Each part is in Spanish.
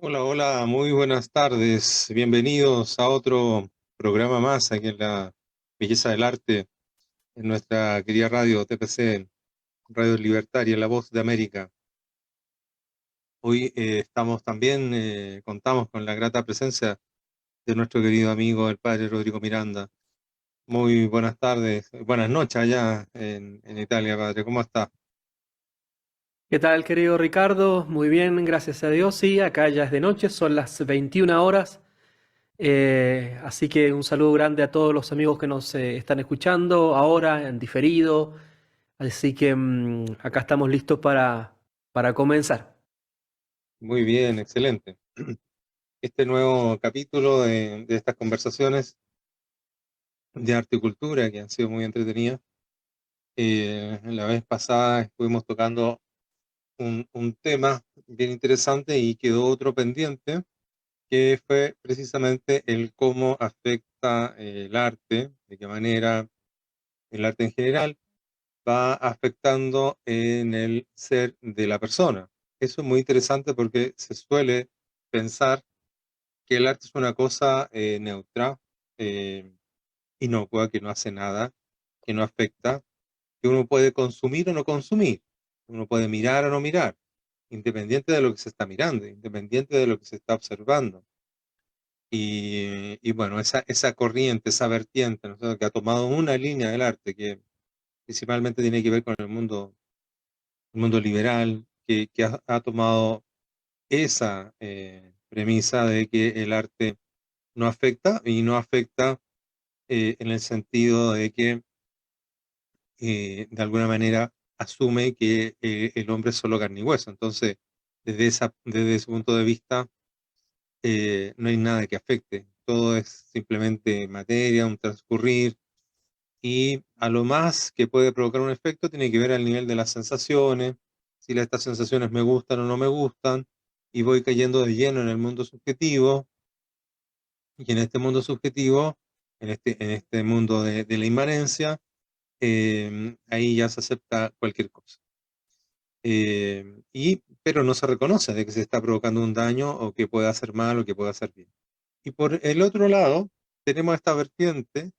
Hola, hola, muy buenas tardes. Bienvenidos a otro programa más aquí en la Belleza del Arte, en nuestra querida radio TPC, Radio Libertaria, La Voz de América. Hoy estamos también, contamos con la grata presencia de nuestro querido amigo, el padre Rodrigo Miranda. Muy buenas tardes, buenas noches allá en Italia, padre. ¿Cómo está? ¿Qué tal, querido Ricardo? Muy bien, gracias a Dios. Sí, acá ya es de noche, son las 21 horas. Así que un saludo grande a todos los amigos que nos están escuchando ahora en diferido. Así que acá estamos listos para comenzar. Muy bien, excelente. Este nuevo capítulo de estas conversaciones de arte y cultura que han sido muy entretenidas. La vez pasada estuvimos tocando un tema bien interesante y quedó otro pendiente, que fue precisamente el cómo afecta el arte, de qué manera el arte en general va afectando en el ser de la persona. Eso es muy interesante porque se suele pensar que el arte es una cosa neutra, eh, inocua, que no hace nada, que no afecta, que uno puede consumir o no consumir, uno puede mirar o no mirar, independiente de lo que se está mirando, independiente de lo que se está observando. Y bueno, esa corriente, esa vertiente, ¿no es cierto?, que ha tomado una línea del arte que principalmente tiene que ver con el mundo liberal, que ha tomado esa premisa de que el arte no afecta y no afecta en el sentido de que de alguna manera asume que el hombre es solo carne y hueso. Entonces, desde ese punto de vista, no hay nada que afecte. Todo es simplemente materia, un transcurrir, y a lo más que puede provocar un efecto tiene que ver al nivel de las sensaciones, si estas sensaciones me gustan o no me gustan, y voy cayendo de lleno en el mundo subjetivo, y en este mundo subjetivo, en este mundo de la inmanencia, ahí ya se acepta cualquier cosa. Pero no se reconoce de que se está provocando un daño o que pueda hacer mal o que pueda hacer bien. Y por el otro lado, tenemos esta vertiente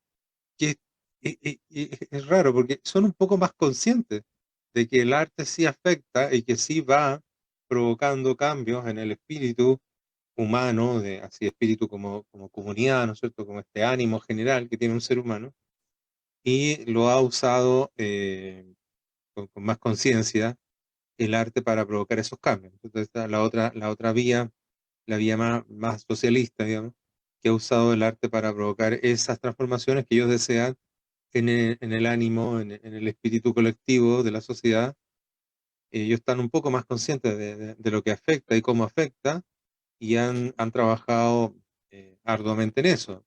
que es raro porque son un poco más conscientes de que el arte sí afecta y que sí va provocando cambios en el espíritu humano, de así espíritu como comunidad, ¿no es cierto? Como este ánimo general que tiene un ser humano, y lo ha usado con más conciencia el arte para provocar esos cambios. Entonces está la otra vía, la vía más socialista, digamos, que ha usado el arte para provocar esas transformaciones que ellos desean en el ánimo, en el espíritu colectivo de la sociedad. Ellos están un poco más conscientes de lo que afecta y cómo afecta, y han trabajado arduamente en eso.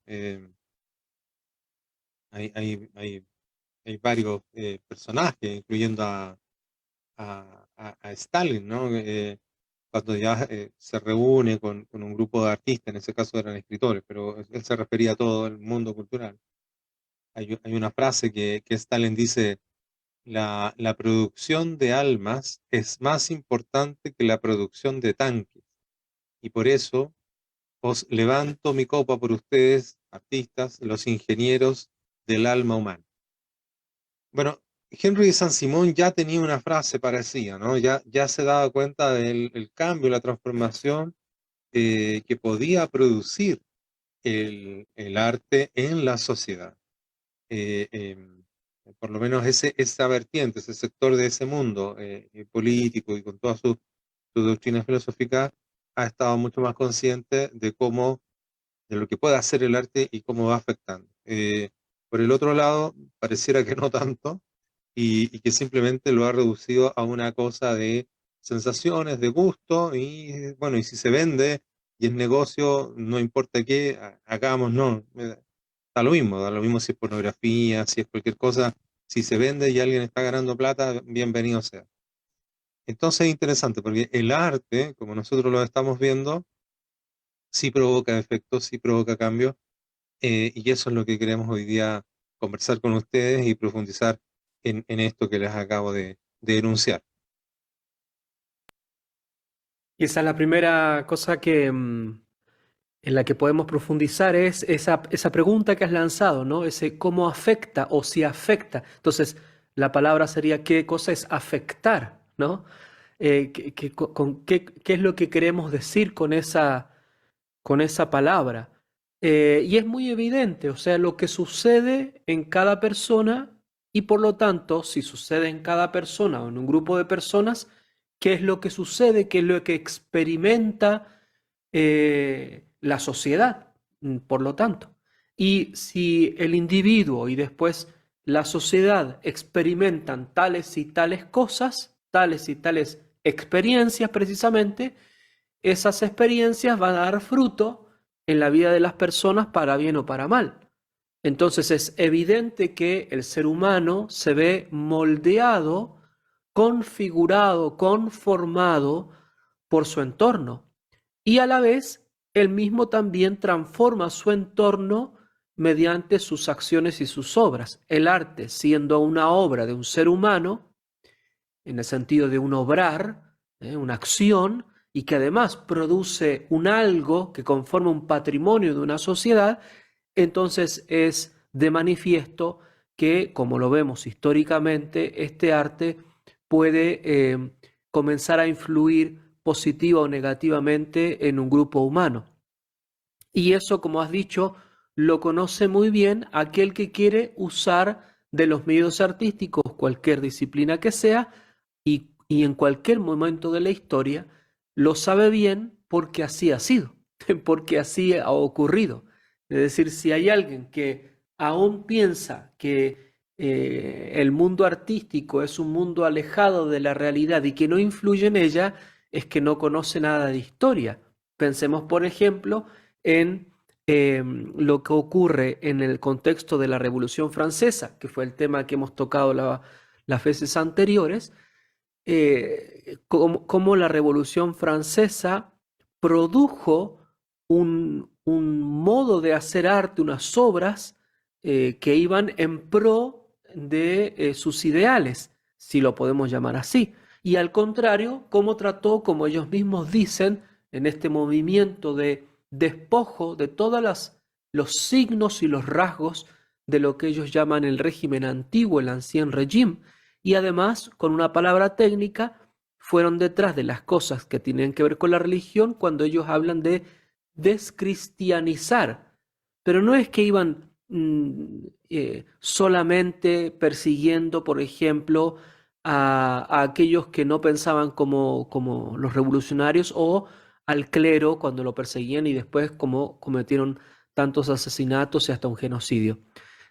Hay varios personajes, incluyendo a Stalin, ¿no? Cuando ya se reúne con un grupo de artistas, en ese caso eran escritores, pero él se refería a todo el mundo cultural. Hay una frase que Stalin dice: la producción de almas es más importante que la producción de tanques, y por eso os levanto mi copa por ustedes, artistas, los ingenieros del alma humana. Bueno, Henry de Saint-Simon ya tenía una frase parecida, ¿no? Ya se daba cuenta del el cambio, la transformación que podía producir el arte en la sociedad. Eh, em, por lo menos esa vertiente, ese sector de ese mundo político y con toda su doctrina filosófica, ha estado mucho más consciente de lo que puede hacer el arte y cómo va afectando. Por el otro lado, pareciera que no tanto, y que simplemente lo ha reducido a una cosa de sensaciones, de gusto, y bueno, y si se vende y es negocio, no importa qué, hagamos, no, da lo mismo si es pornografía, si es cualquier cosa, si se vende y alguien está ganando plata, bienvenido sea. Entonces es interesante porque el arte, como nosotros lo estamos viendo, sí provoca efectos, sí provoca cambios, y eso es lo que queremos hoy día conversar con ustedes y profundizar en esto que les acabo de enunciar. Y esa es la primera cosa en la que podemos profundizar, es esa pregunta que has lanzado, ¿no? Ese cómo afecta o si afecta. Entonces, la palabra sería qué cosa es afectar, ¿no? ¿Qué es lo que queremos decir con esa palabra? Y es muy evidente, o sea, lo que sucede en cada persona y por lo tanto, si sucede en cada persona o en un grupo de personas, ¿qué es lo que sucede? ¿Qué es lo que experimenta la sociedad? Por lo tanto. Y si el individuo y después la sociedad experimentan tales y tales cosas, tales y tales experiencias precisamente, esas experiencias van a dar fruto en la vida de las personas para bien o para mal. Entonces es evidente que el ser humano se ve moldeado, configurado, conformado por su entorno. Y a la vez, él mismo también transforma su entorno mediante sus acciones y sus obras. El arte, siendo una obra de un ser humano, en el sentido de un obrar, una acción, y que además produce un algo que conforma un patrimonio de una sociedad, entonces es de manifiesto que, como lo vemos históricamente, este arte puede comenzar a influir positiva o negativamente en un grupo humano. Y eso, como has dicho, lo conoce muy bien aquel que quiere usar de los medios artísticos, cualquier disciplina que sea, y en cualquier momento de la historia, lo sabe bien porque así ha sido, porque así ha ocurrido. Es decir, si hay alguien que aún piensa que el mundo artístico es un mundo alejado de la realidad y que no influye en ella, es que no conoce nada de historia. Pensemos, por ejemplo, en lo que ocurre en el contexto de la Revolución Francesa, que fue el tema que hemos tocado las veces anteriores, cómo la Revolución Francesa produjo un modo de hacer arte, unas obras que iban en pro de sus ideales, si lo podemos llamar así. Y al contrario, cómo trató, como ellos mismos dicen, en este movimiento de despojo de todos los signos y los rasgos de lo que ellos llaman el régimen antiguo, el ancien régime, y además, con una palabra técnica, fueron detrás de las cosas que tienen que ver con la religión cuando ellos hablan de descristianizar. Pero no es que iban solamente persiguiendo, por ejemplo, a aquellos que no pensaban como los revolucionarios o al clero cuando lo perseguían y después como cometieron tantos asesinatos y hasta un genocidio,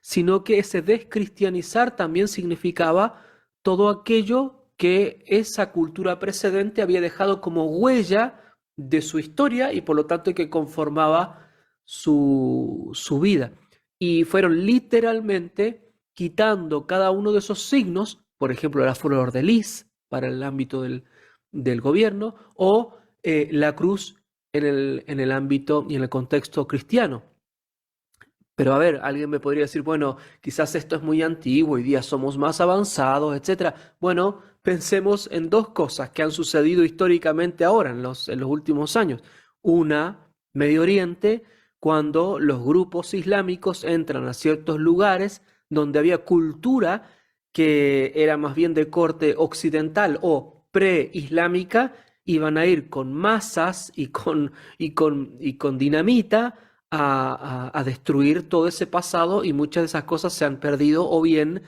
sino que ese descristianizar también significaba todo aquello que esa cultura precedente había dejado como huella de su historia y por lo tanto que conformaba su vida. Y fueron literalmente quitando cada uno de esos signos, por ejemplo, la flor de lis para el ámbito del gobierno o la cruz en el ámbito y en el contexto cristiano. Pero a ver, alguien me podría decir, bueno, quizás esto es muy antiguo, hoy día somos más avanzados, etcétera. Bueno, pensemos en dos cosas que han sucedido históricamente ahora, en los últimos años. Una, Medio Oriente, cuando los grupos islámicos entran a ciertos lugares donde había cultura que era más bien de corte occidental o pre-islámica, iban a ir con masas y con dinamita a destruir todo ese pasado y muchas de esas cosas se han perdido o bien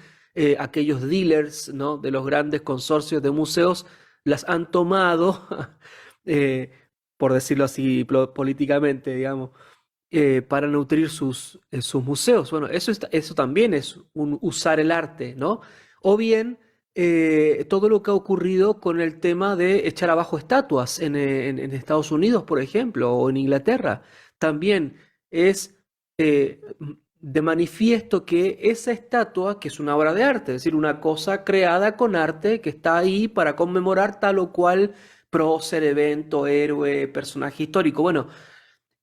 aquellos dealers, ¿no?, de los grandes consorcios de museos las han tomado, eh, por decirlo así políticamente, digamos, para nutrir sus museos. Bueno, eso también es usar el arte, ¿no? O bien todo lo que ha ocurrido con el tema de echar abajo estatuas en Estados Unidos, por ejemplo, o en Inglaterra. También es de manifiesto que esa estatua, que es una obra de arte, es decir, una cosa creada con arte que está ahí para conmemorar tal o cual prócer, evento, héroe, personaje histórico. Bueno,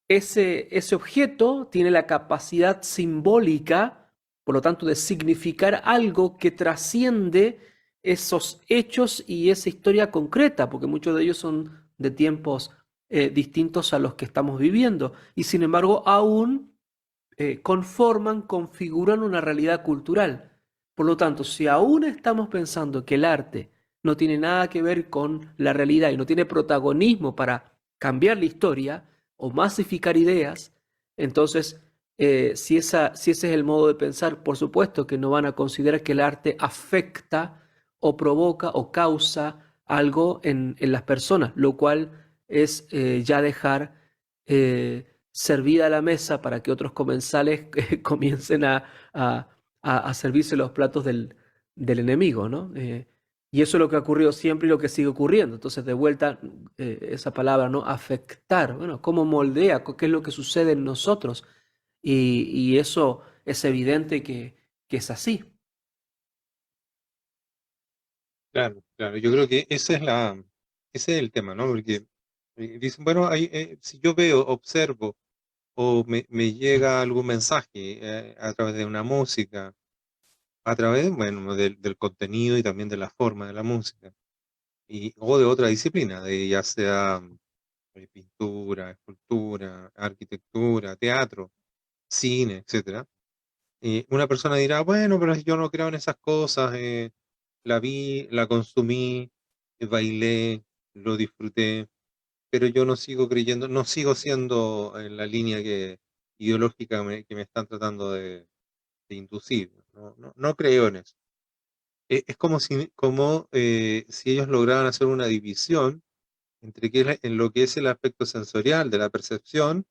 ese objeto tiene la capacidad simbólica, por lo tanto, de significar algo que trasciende esos hechos y esa historia concreta, porque muchos de ellos son de tiempos distintos a los que estamos viviendo y sin embargo aún conforman, configuran una realidad cultural. Por lo tanto, si aún estamos pensando que el arte no tiene nada que ver con la realidad y no tiene protagonismo para cambiar la historia o masificar ideas, entonces, si ese es el modo de pensar, por supuesto que no van a considerar que el arte afecta o provoca o causa algo en las personas, lo cual es ya dejar servida la mesa para que otros comensales comiencen a- a servirse los platos del enemigo, ¿no? Y eso es lo que ha ocurrido siempre y lo que sigue ocurriendo. Entonces, de vuelta, esa palabra, ¿no? Afectar, bueno, ¿cómo moldea? ¿Qué es lo que sucede en nosotros? Y eso es evidente que es así. Claro, claro. Yo creo que ese es el tema, ¿no? Porque dicen, bueno, si yo veo, observo o me llega algún mensaje a través de una música, a través, bueno, del contenido y también de la forma de la música, o de otra disciplina, de ya sea pintura, escultura, arquitectura, teatro, cine, etcétera. Una persona dirá, bueno, pero yo no creo en esas cosas, la vi, la consumí, bailé, lo disfruté, pero yo no sigo creyendo, no sigo siendo en la línea ideológica que me están tratando de inducir. No creo en eso. Es como si ellos lograran hacer una división entre en lo que es el aspecto sensorial de la percepción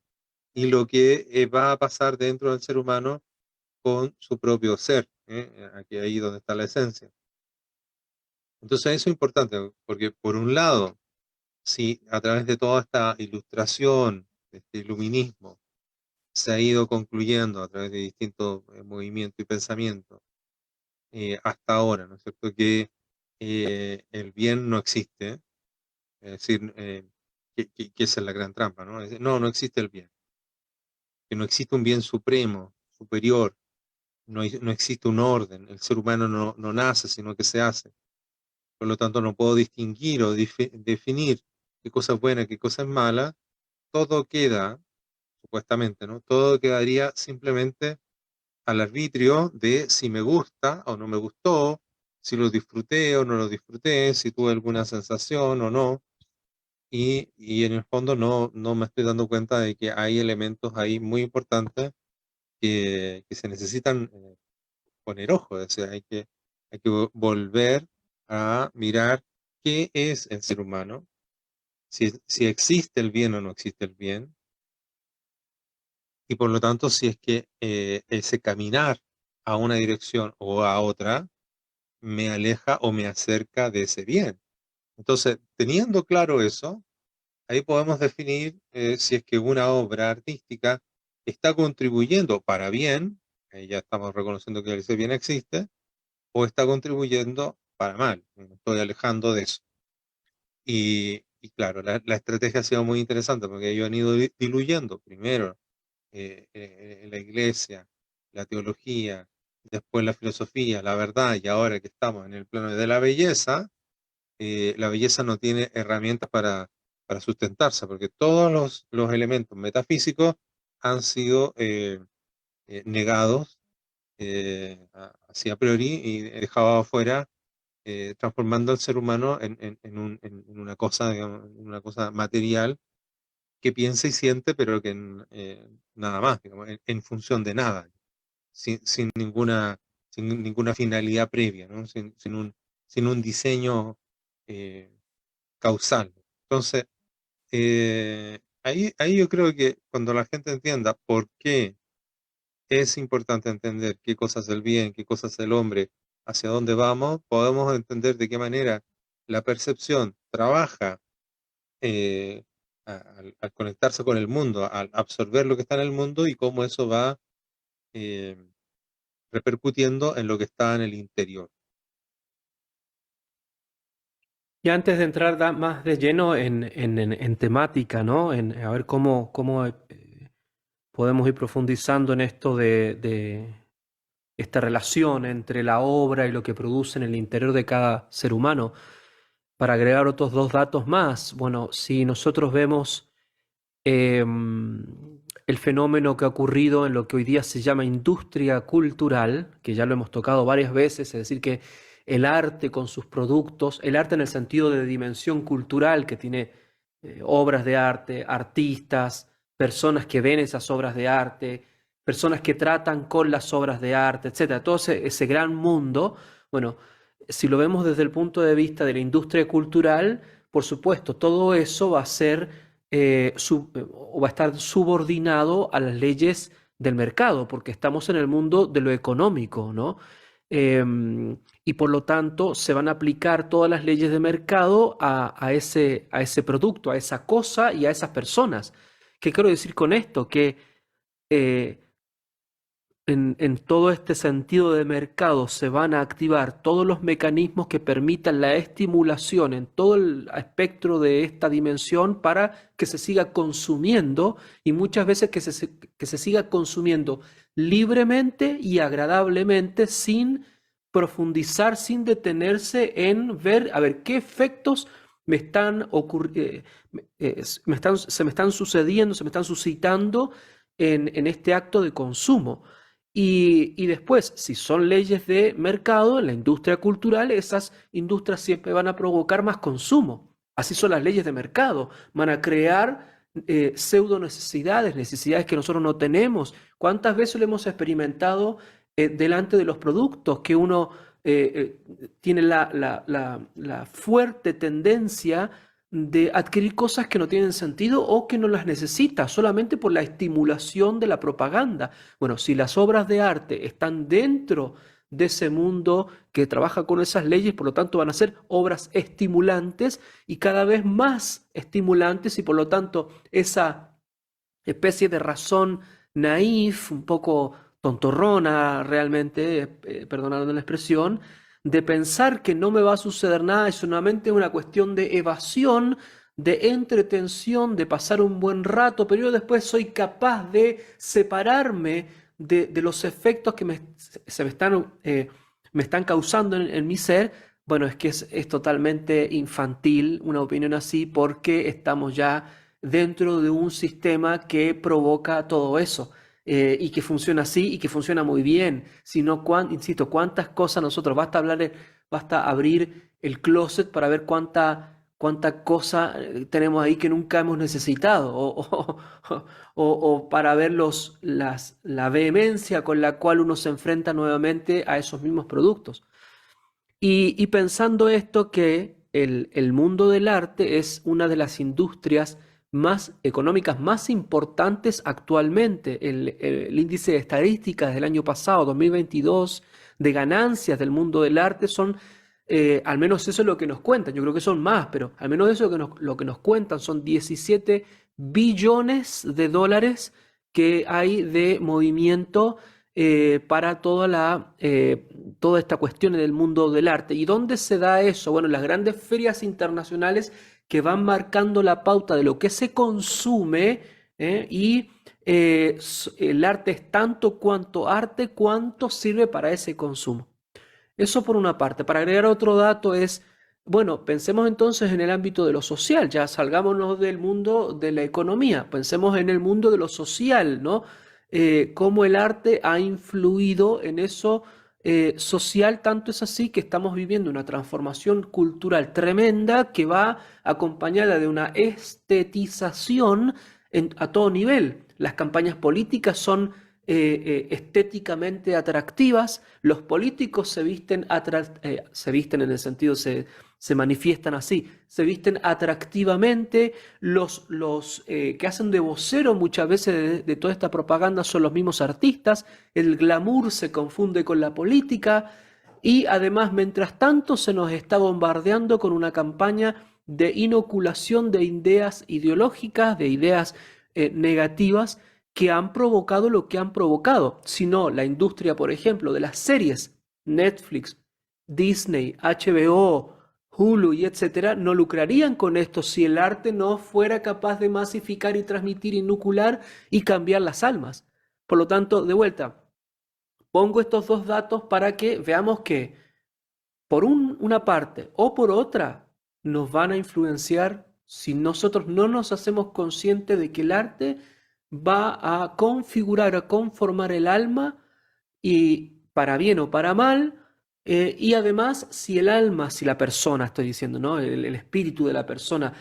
y lo que va a pasar dentro del ser humano con su propio ser, aquí ahí donde está la esencia. Entonces eso es importante, porque por un lado, si a través de toda esta ilustración, este iluminismo, se ha ido concluyendo a través de distintos movimientos y pensamientos, hasta ahora, ¿no es cierto?, que el bien no existe, es decir, que esa es la gran trampa, ¿no? Es decir, no existe el bien, que no existe un bien supremo, superior, no existe un orden, el ser humano no nace, sino que se hace. Por lo tanto, no puedo distinguir o definir qué cosa es buena, qué cosa es mala. Todo queda, supuestamente, ¿no? Todo quedaría simplemente al arbitrio de si me gusta o no me gustó, si lo disfruté o no lo disfruté, si tuve alguna sensación o no. Y en el fondo no me estoy dando cuenta de que hay elementos ahí muy importantes que se necesitan poner ojo. Es decir, hay que volver a mirar qué es el ser humano, si existe el bien o no existe el bien, y por lo tanto si es que ese caminar a una dirección o a otra me aleja o me acerca de ese bien. Entonces, teniendo claro eso, ahí podemos definir si es que una obra artística está contribuyendo para bien, ya estamos reconociendo que ese bien existe, o está contribuyendo para mal. Me estoy alejando de eso. Y claro, la estrategia ha sido muy interesante porque ellos han ido diluyendo primero la iglesia, la teología, después la filosofía, la verdad, y ahora que estamos en el plano de la belleza no tiene herramientas para sustentarse, porque todos los elementos metafísicos han sido negados así a priori y dejados afuera, transformando al ser humano en una cosa, digamos, en una cosa material que piensa y siente, pero que nada más, digamos, en función de nada, sin ninguna finalidad previa, ¿no? Sin un diseño eh, causal. Entonces, ahí yo creo que cuando la gente entienda por qué es importante entender qué cosa es el bien, qué cosa es el hombre, hacia dónde vamos, podemos entender de qué manera la percepción trabaja al conectarse con el mundo, al absorber lo que está en el mundo y cómo eso va eh, repercutiendo en lo que está en el interior. Y antes de entrar más de lleno en temática, ¿no? A ver cómo podemos ir profundizando en esto de esta relación entre la obra y lo que produce en el interior de cada ser humano. para agregar otros dos datos más, bueno, si nosotros vemos el fenómeno que ha ocurrido en lo que hoy día se llama industria cultural, que ya lo hemos tocado varias veces, es decir, que el arte con sus productos, el arte en el sentido de dimensión cultural, que tiene obras de arte, artistas, personas que ven esas obras de arte, personas que tratan con las obras de arte, etcétera, todo ese gran mundo, bueno, si lo vemos desde el punto de vista de la industria cultural, por supuesto, todo eso va a ser o va a estar subordinado a las leyes del mercado, porque estamos en el mundo de lo económico, ¿no? Y por lo tanto se van a aplicar todas las leyes de mercado a ese producto, a esa cosa y a esas personas. ¿Qué quiero decir con esto? Que eh, en todo este sentido de mercado se van a activar todos los mecanismos que permitan la estimulación en todo el espectro de esta dimensión para que se siga consumiendo y muchas veces que se siga consumiendo libremente y agradablemente sin profundizar, sin detenerse en ver, a ver, qué efectos me están se me están sucediendo, se me están suscitando en este acto de consumo. Y después, si son leyes de mercado, en la industria cultural, esas industrias siempre van a provocar más consumo. Así son las leyes de mercado. Van a crear pseudo necesidades, necesidades que nosotros no tenemos. ¿Cuántas veces lo hemos experimentado delante de los productos? Que uno tiene la fuerte tendencia de adquirir cosas que no tienen sentido o que no las necesita solamente por la estimulación de la propaganda. Bueno, si las obras de arte están dentro de ese mundo que trabaja con esas leyes, por lo tanto van a ser obras estimulantes y cada vez más estimulantes y por lo tanto esa especie de razón naif, un poco tontorrona realmente, perdonando la expresión, de pensar que no me va a suceder nada, es solamente una cuestión de evasión, de entretención, de pasar un buen rato, pero yo después soy capaz de separarme de los efectos que me están causando en mi ser. Bueno, es que es totalmente infantil una opinión así porque estamos ya dentro de un sistema que provoca todo eso y que funciona así y que funciona muy bien. Si no, insisto, cuántas cosas nosotros, basta abrir el closet para ver cuánta cosa tenemos ahí que nunca hemos necesitado o para ver la vehemencia con la cual uno se enfrenta nuevamente a esos mismos productos. Y pensando esto que el mundo del arte es una de las industrias más económicas más importantes actualmente. El índice de estadísticas del año pasado, 2022, de ganancias del mundo del arte son, al menos eso es lo que nos cuentan, yo creo que son más, pero al menos eso lo que nos cuentan son 17 billones de dólares que hay de movimiento para toda esta cuestión en el mundo del arte. ¿Y dónde se da eso? Bueno, en las grandes ferias internacionales que van marcando la pauta de lo que se consume y el arte es tanto cuanto arte, cuanto sirve para ese consumo. Eso por una parte. Para agregar otro dato es, bueno, pensemos entonces en el ámbito de lo social, ya salgámonos del mundo de la economía, pensemos en el mundo de lo social, ¿no? Cómo el arte ha influido en eso social, tanto es así que estamos viviendo una transformación cultural tremenda que va acompañada de una estetización a todo nivel. Las campañas políticas son estéticamente atractivas, los políticos se visten en el sentido, se manifiestan así, se visten atractivamente, los que hacen de vocero muchas veces de toda esta propaganda son los mismos artistas, el glamour se confunde con la política y además mientras tanto se nos está bombardeando con una campaña de inoculación de ideas ideológicas, de ideas negativas que han provocado lo que han provocado. Si no, la industria, por ejemplo, de las series, Netflix, Disney, HBO, Hulu y etcétera, no lucrarían con esto si el arte no fuera capaz de masificar y transmitir, inocular y cambiar las almas. Por lo tanto, de vuelta, pongo estos dos datos para que veamos que por una parte o por otra, nos van a influenciar si nosotros no nos hacemos conscientes de que el arte va a configurar, a conformar el alma y para bien o para mal. Y además, si el alma, si la persona, estoy diciendo, ¿no? El espíritu de la persona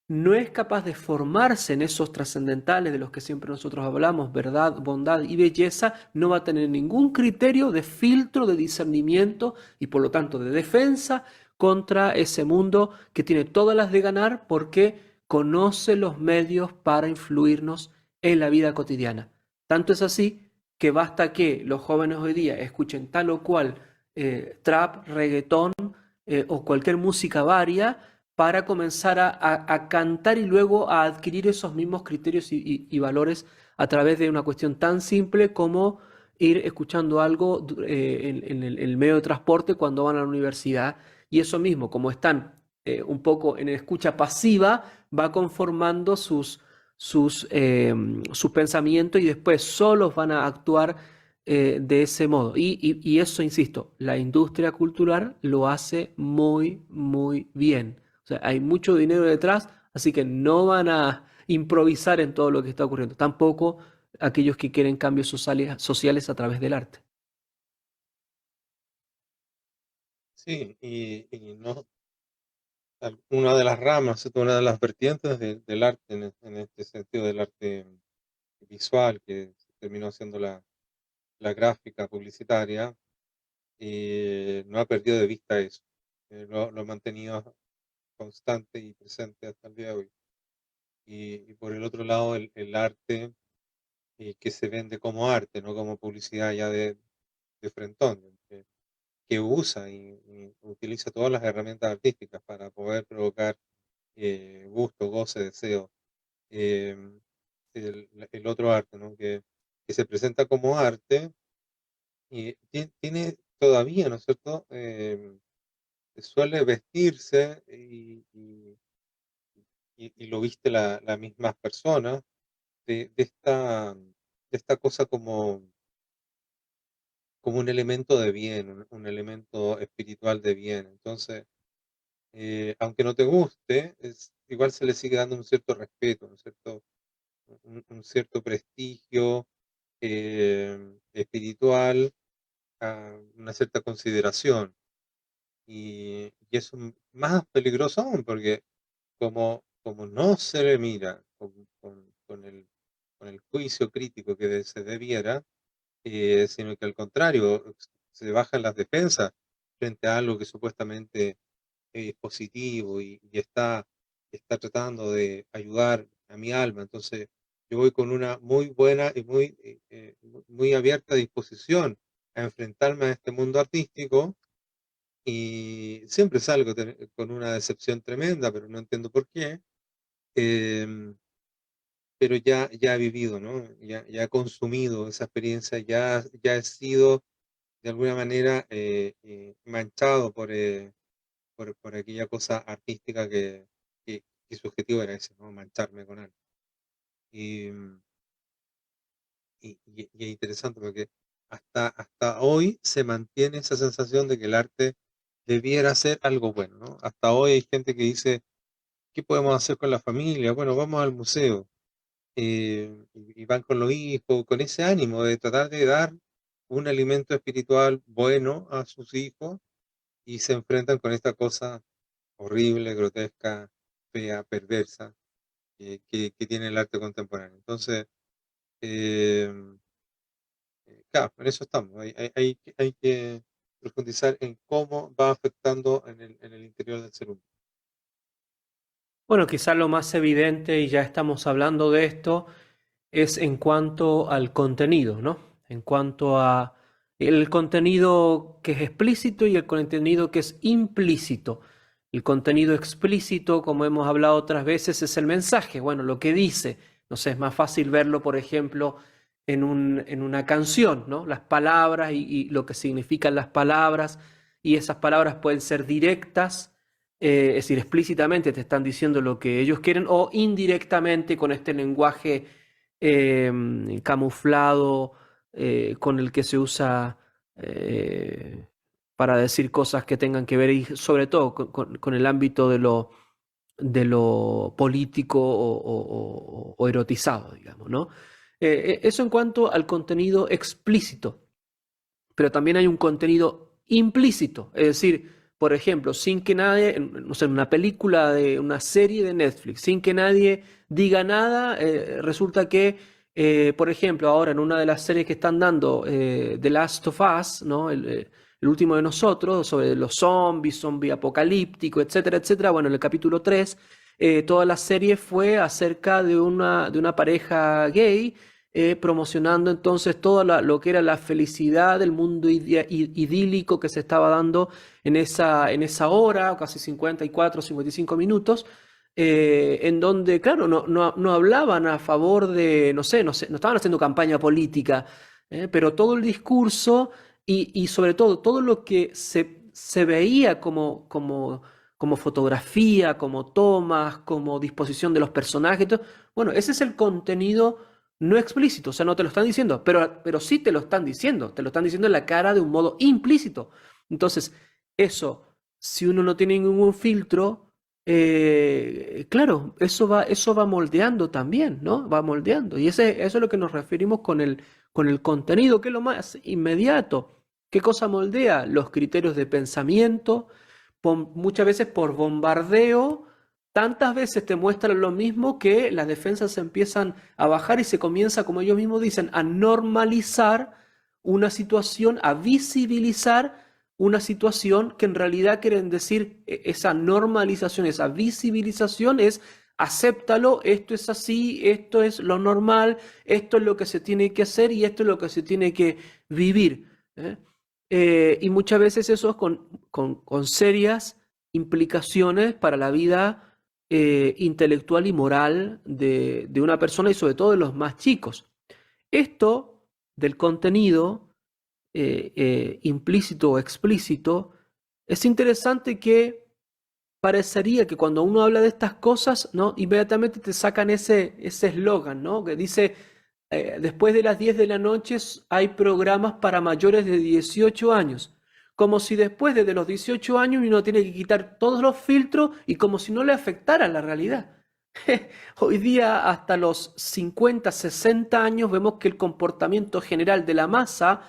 no es capaz de formarse en esos trascendentales de los que siempre nosotros hablamos, verdad, bondad y belleza, no va a tener ningún criterio de filtro, de discernimiento y por lo tanto de defensa contra ese mundo que tiene todas las de ganar porque conoce los medios para influirnos en la vida cotidiana. Tanto es así que basta que los jóvenes hoy día escuchen tal o cual trap, reggaetón o cualquier música varia para comenzar a cantar y luego a adquirir esos mismos criterios y valores a través de una cuestión tan simple como ir escuchando algo en el medio de transporte cuando van a la universidad. Y eso mismo, como están un poco en escucha pasiva, va conformando sus pensamientos y después solos van a actuar de ese modo. Y eso, insisto, la industria cultural lo hace muy, muy bien. O sea, hay mucho dinero detrás, así que no van a improvisar en todo lo que está ocurriendo. Tampoco aquellos que quieren cambios sociales a través del arte. Sí, y no, una de las ramas, una de las vertientes del arte, en este sentido del arte visual, que terminó siendo la gráfica publicitaria, no ha perdido de vista eso. Lo ha mantenido constante y presente hasta el día de hoy. Y por el otro lado, el arte que se vende como arte, no como publicidad ya de frentón, que usa y utiliza todas las herramientas artísticas para poder provocar gusto, goce, deseo. Em, el otro arte, ¿no? Que se presenta como arte y tiene todavía, ¿no es cierto? Suele vestirse y lo viste la misma persona de esta cosa como un elemento de bien, un elemento espiritual de bien. Entonces, aunque no te guste, igual se le sigue dando un cierto respeto, un cierto prestigio espiritual, una cierta consideración. Y es más peligroso aún, porque como no se le mira con el juicio crítico que se debiera, sino que al contrario, se bajan las defensas frente a algo que supuestamente es positivo y está tratando de ayudar a mi alma. Entonces, yo voy con una muy buena y muy abierta disposición a enfrentarme a este mundo artístico y siempre salgo con una decepción tremenda, pero no entiendo por qué. em, pero ya he vivido, ¿no? Ya he consumido esa experiencia, ya he sido de alguna manera manchado por aquella cosa artística que su objetivo era ese, ¿no? Mancharme con algo. Y, y es interesante porque hasta hoy se mantiene esa sensación de que el arte debiera ser algo bueno, ¿no? Hasta hoy hay gente que dice, ¿qué podemos hacer con la familia? Bueno, vamos al museo. Y van con los hijos, con ese ánimo de tratar de dar un alimento espiritual bueno a sus hijos y se enfrentan con esta cosa horrible, grotesca, fea, perversa que tiene el arte contemporáneo. Entonces, eh, claro, en eso estamos. Hay que profundizar en cómo va afectando en el interior del ser humano. Bueno, quizás lo más evidente, y ya estamos hablando de esto, es en cuanto al contenido, ¿no? En cuanto a el contenido que es explícito y el contenido que es implícito. El contenido explícito, como hemos hablado otras veces, es el mensaje, bueno, lo que dice. No sé, es más fácil verlo, por ejemplo, en una canción, ¿no? Las palabras y lo que significan las palabras, y esas palabras pueden ser directas, es decir, explícitamente te están diciendo lo que ellos quieren, o indirectamente con este lenguaje camuflado con el que se usa para decir cosas que tengan que ver, y sobre todo con el ámbito de lo político o erotizado, digamos, ¿no? Eso en cuanto al contenido explícito, pero también hay un contenido implícito, es decir, por ejemplo, sin que nadie, no sé, en una película de una serie de Netflix, sin que nadie diga nada, resulta que, por ejemplo, ahora en una de las series que están dando, The Last of Us, ¿no? El último de nosotros, sobre los zombies, zombie apocalíptico, etcétera, etcétera. Bueno, en el capítulo 3, toda la serie fue acerca de una pareja gay, promocionando entonces todo lo que era la felicidad del mundo idílico que se estaba dando en esa hora, casi 54, 55 minutos, en donde, claro, no hablaban a favor de, no estaban haciendo campaña política, pero todo el discurso y sobre todo todo lo que se veía como fotografía, como tomas, como disposición de los personajes, bueno, ese es el contenido no explícito, o sea, no te lo están diciendo, pero sí te lo están diciendo en la cara de un modo implícito. Entonces, eso, si uno no tiene ningún filtro, claro, eso va moldeando también, ¿no? Va moldeando. Y eso es lo que nos referimos con el contenido, que es lo más inmediato. ¿Qué cosa moldea? Los criterios de pensamiento, muchas veces por bombardeo. Tantas veces te muestran lo mismo que las defensas empiezan a bajar y se comienza, como ellos mismos dicen, a normalizar una situación, a visibilizar una situación que en realidad quieren decir, esa normalización, esa visibilización es: acéptalo, esto es así, esto es lo normal, esto es lo que se tiene que hacer y esto es lo que se tiene que vivir. ¿Eh? Y muchas veces eso es con serias implicaciones para la vida intelectual y moral de una persona, y sobre todo de los más chicos. Esto del contenido implícito o explícito, es interesante que parecería que cuando uno habla de estas cosas, ¿no? Inmediatamente te sacan ese eslogan, ¿no? Que dice, después de las 10 de la noche hay programas para mayores de 18 años. Como si después de los 18 años uno tiene que quitar todos los filtros y como si no le afectara la realidad. Hoy día, hasta los 50, 60 años, vemos que el comportamiento general de la masa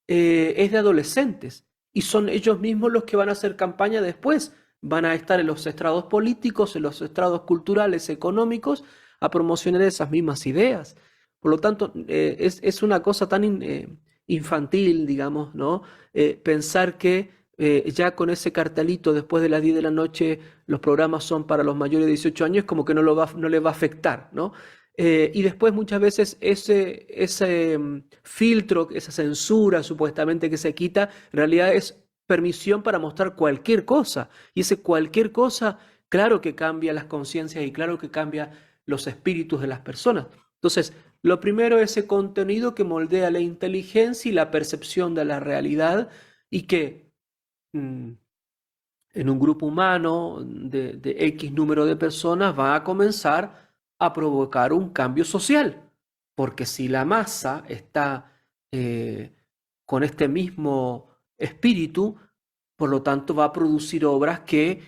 es de adolescentes, y son ellos mismos los que van a hacer campaña después. Van a estar en los estrados políticos, en los estrados culturales, económicos, a promocionar esas mismas ideas. Por lo tanto, es una cosa tan infantil, digamos, ¿no? Pensar que ya con ese cartelito después de las 10 de la noche los programas son para los mayores de 18 años, como que no les va a afectar, ¿no? Y después muchas veces ese filtro, esa censura supuestamente que se quita, en realidad es permisión para mostrar cualquier cosa. Y ese cualquier cosa, claro que cambia las conciencias y claro que cambia los espíritus de las personas. Entonces, lo primero es ese contenido que moldea la inteligencia y la percepción de la realidad, y que mm, en un grupo humano de X número de personas va a comenzar a provocar un cambio social. Porque si la masa está eh, con este mismo espíritu, por lo tanto va a producir obras que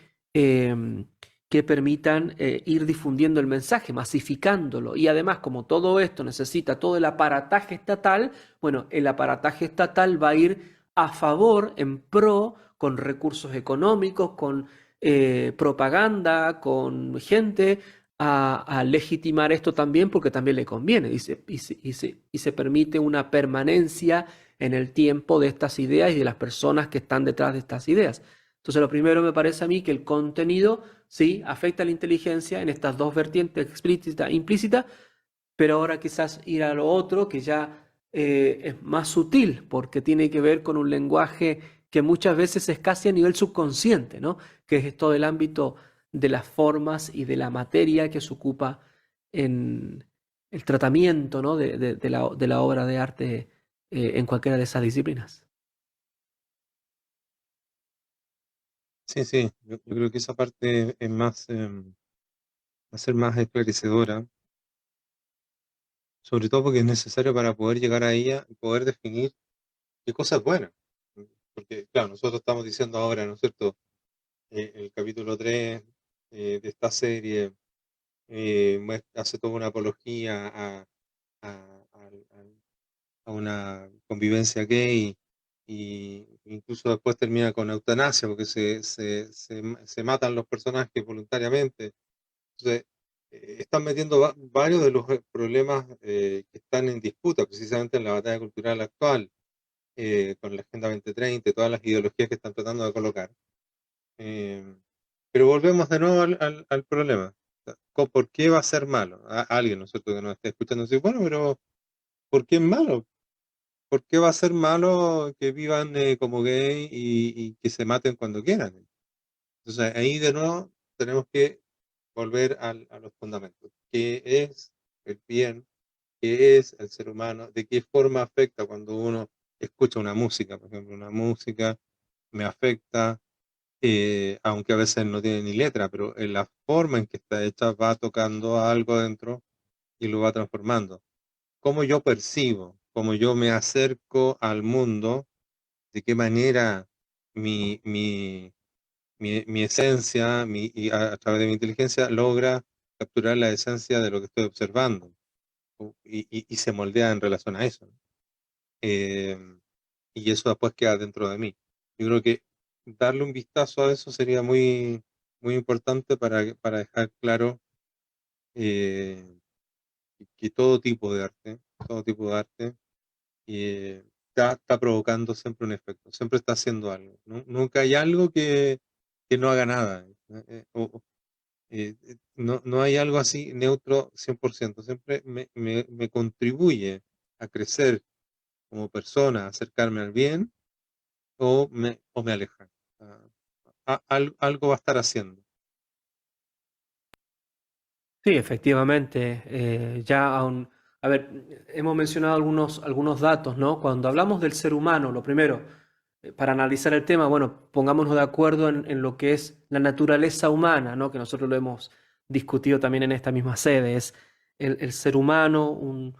permitan ir difundiendo el mensaje, masificándolo. Y además, como todo esto necesita todo el aparataje estatal, bueno, el aparataje estatal va a ir a favor, en pro, con recursos económicos, con propaganda, con gente, a legitimar esto también, porque también le conviene, y se permite una permanencia en el tiempo de estas ideas y de las personas que están detrás de estas ideas. Entonces, lo primero me parece a mí que el contenido sí afecta a la inteligencia en estas dos vertientes, explícita e implícita, pero ahora quizás ir a lo otro que ya es más sutil, porque tiene que ver con un lenguaje que muchas veces es casi a nivel subconsciente, ¿no? Que es todo el ámbito de las formas y de la materia que se ocupa en el tratamiento, ¿no? de la obra de arte en cualquiera de esas disciplinas. Sí, sí, yo creo que esa parte es más, va a ser más esclarecedora, sobre todo porque es necesario para poder llegar a ella y poder definir qué cosa es buena. porque claro, nosotros estamos diciendo ahora, ¿no es cierto? El capítulo 3 de esta serie hace toda una apología a una convivencia gay y incluso después termina con eutanasia porque se matan los personajes voluntariamente. Entonces, están metiendo varios de los problemas que están en disputa precisamente en la batalla cultural actual, con la Agenda 2030 y todas las ideologías que están tratando de colocar. Eh, pero volvemos de nuevo al problema. ¿Por qué va a ser malo? Alguien, ¿no es cierto?, que nos esté escuchando dice, bueno, pero ¿por qué es malo? ¿Por qué va a ser malo que vivan como gay y que se maten cuando quieran? Entonces ahí de nuevo tenemos que volver a los fundamentos. ¿Qué es el bien? ¿Qué es el ser humano? ¿De qué forma afecta cuando uno escucha una música? Por ejemplo, una música me afecta, aunque a veces no tiene ni letra, pero en la forma en que está hecha va tocando algo dentro y lo va transformando. Cómo yo percibo, cómo yo me acerco al mundo, de qué manera mi esencia y a través de mi inteligencia logra capturar la esencia de lo que estoy observando y se moldea en relación a eso. Eh, y eso después queda dentro de mí. Yo creo que darle un vistazo a eso sería muy, muy importante para dejar claro eh, que todo tipo de arte está provocando siempre un efecto, siempre está haciendo algo. Nunca hay algo que no haga nada. No hay algo así neutro 100%. Siempre me contribuye a crecer como persona, a acercarme al bien o me aleja. Ah, algo va a estar haciendo. Sí, efectivamente. A ver, hemos mencionado algunos datos, ¿no? Cuando hablamos del ser humano, lo primero, para analizar el tema, bueno, pongámonos de acuerdo en lo que es la naturaleza humana, ¿no? Que nosotros lo hemos discutido también en esta misma sede. Es el ser humano, un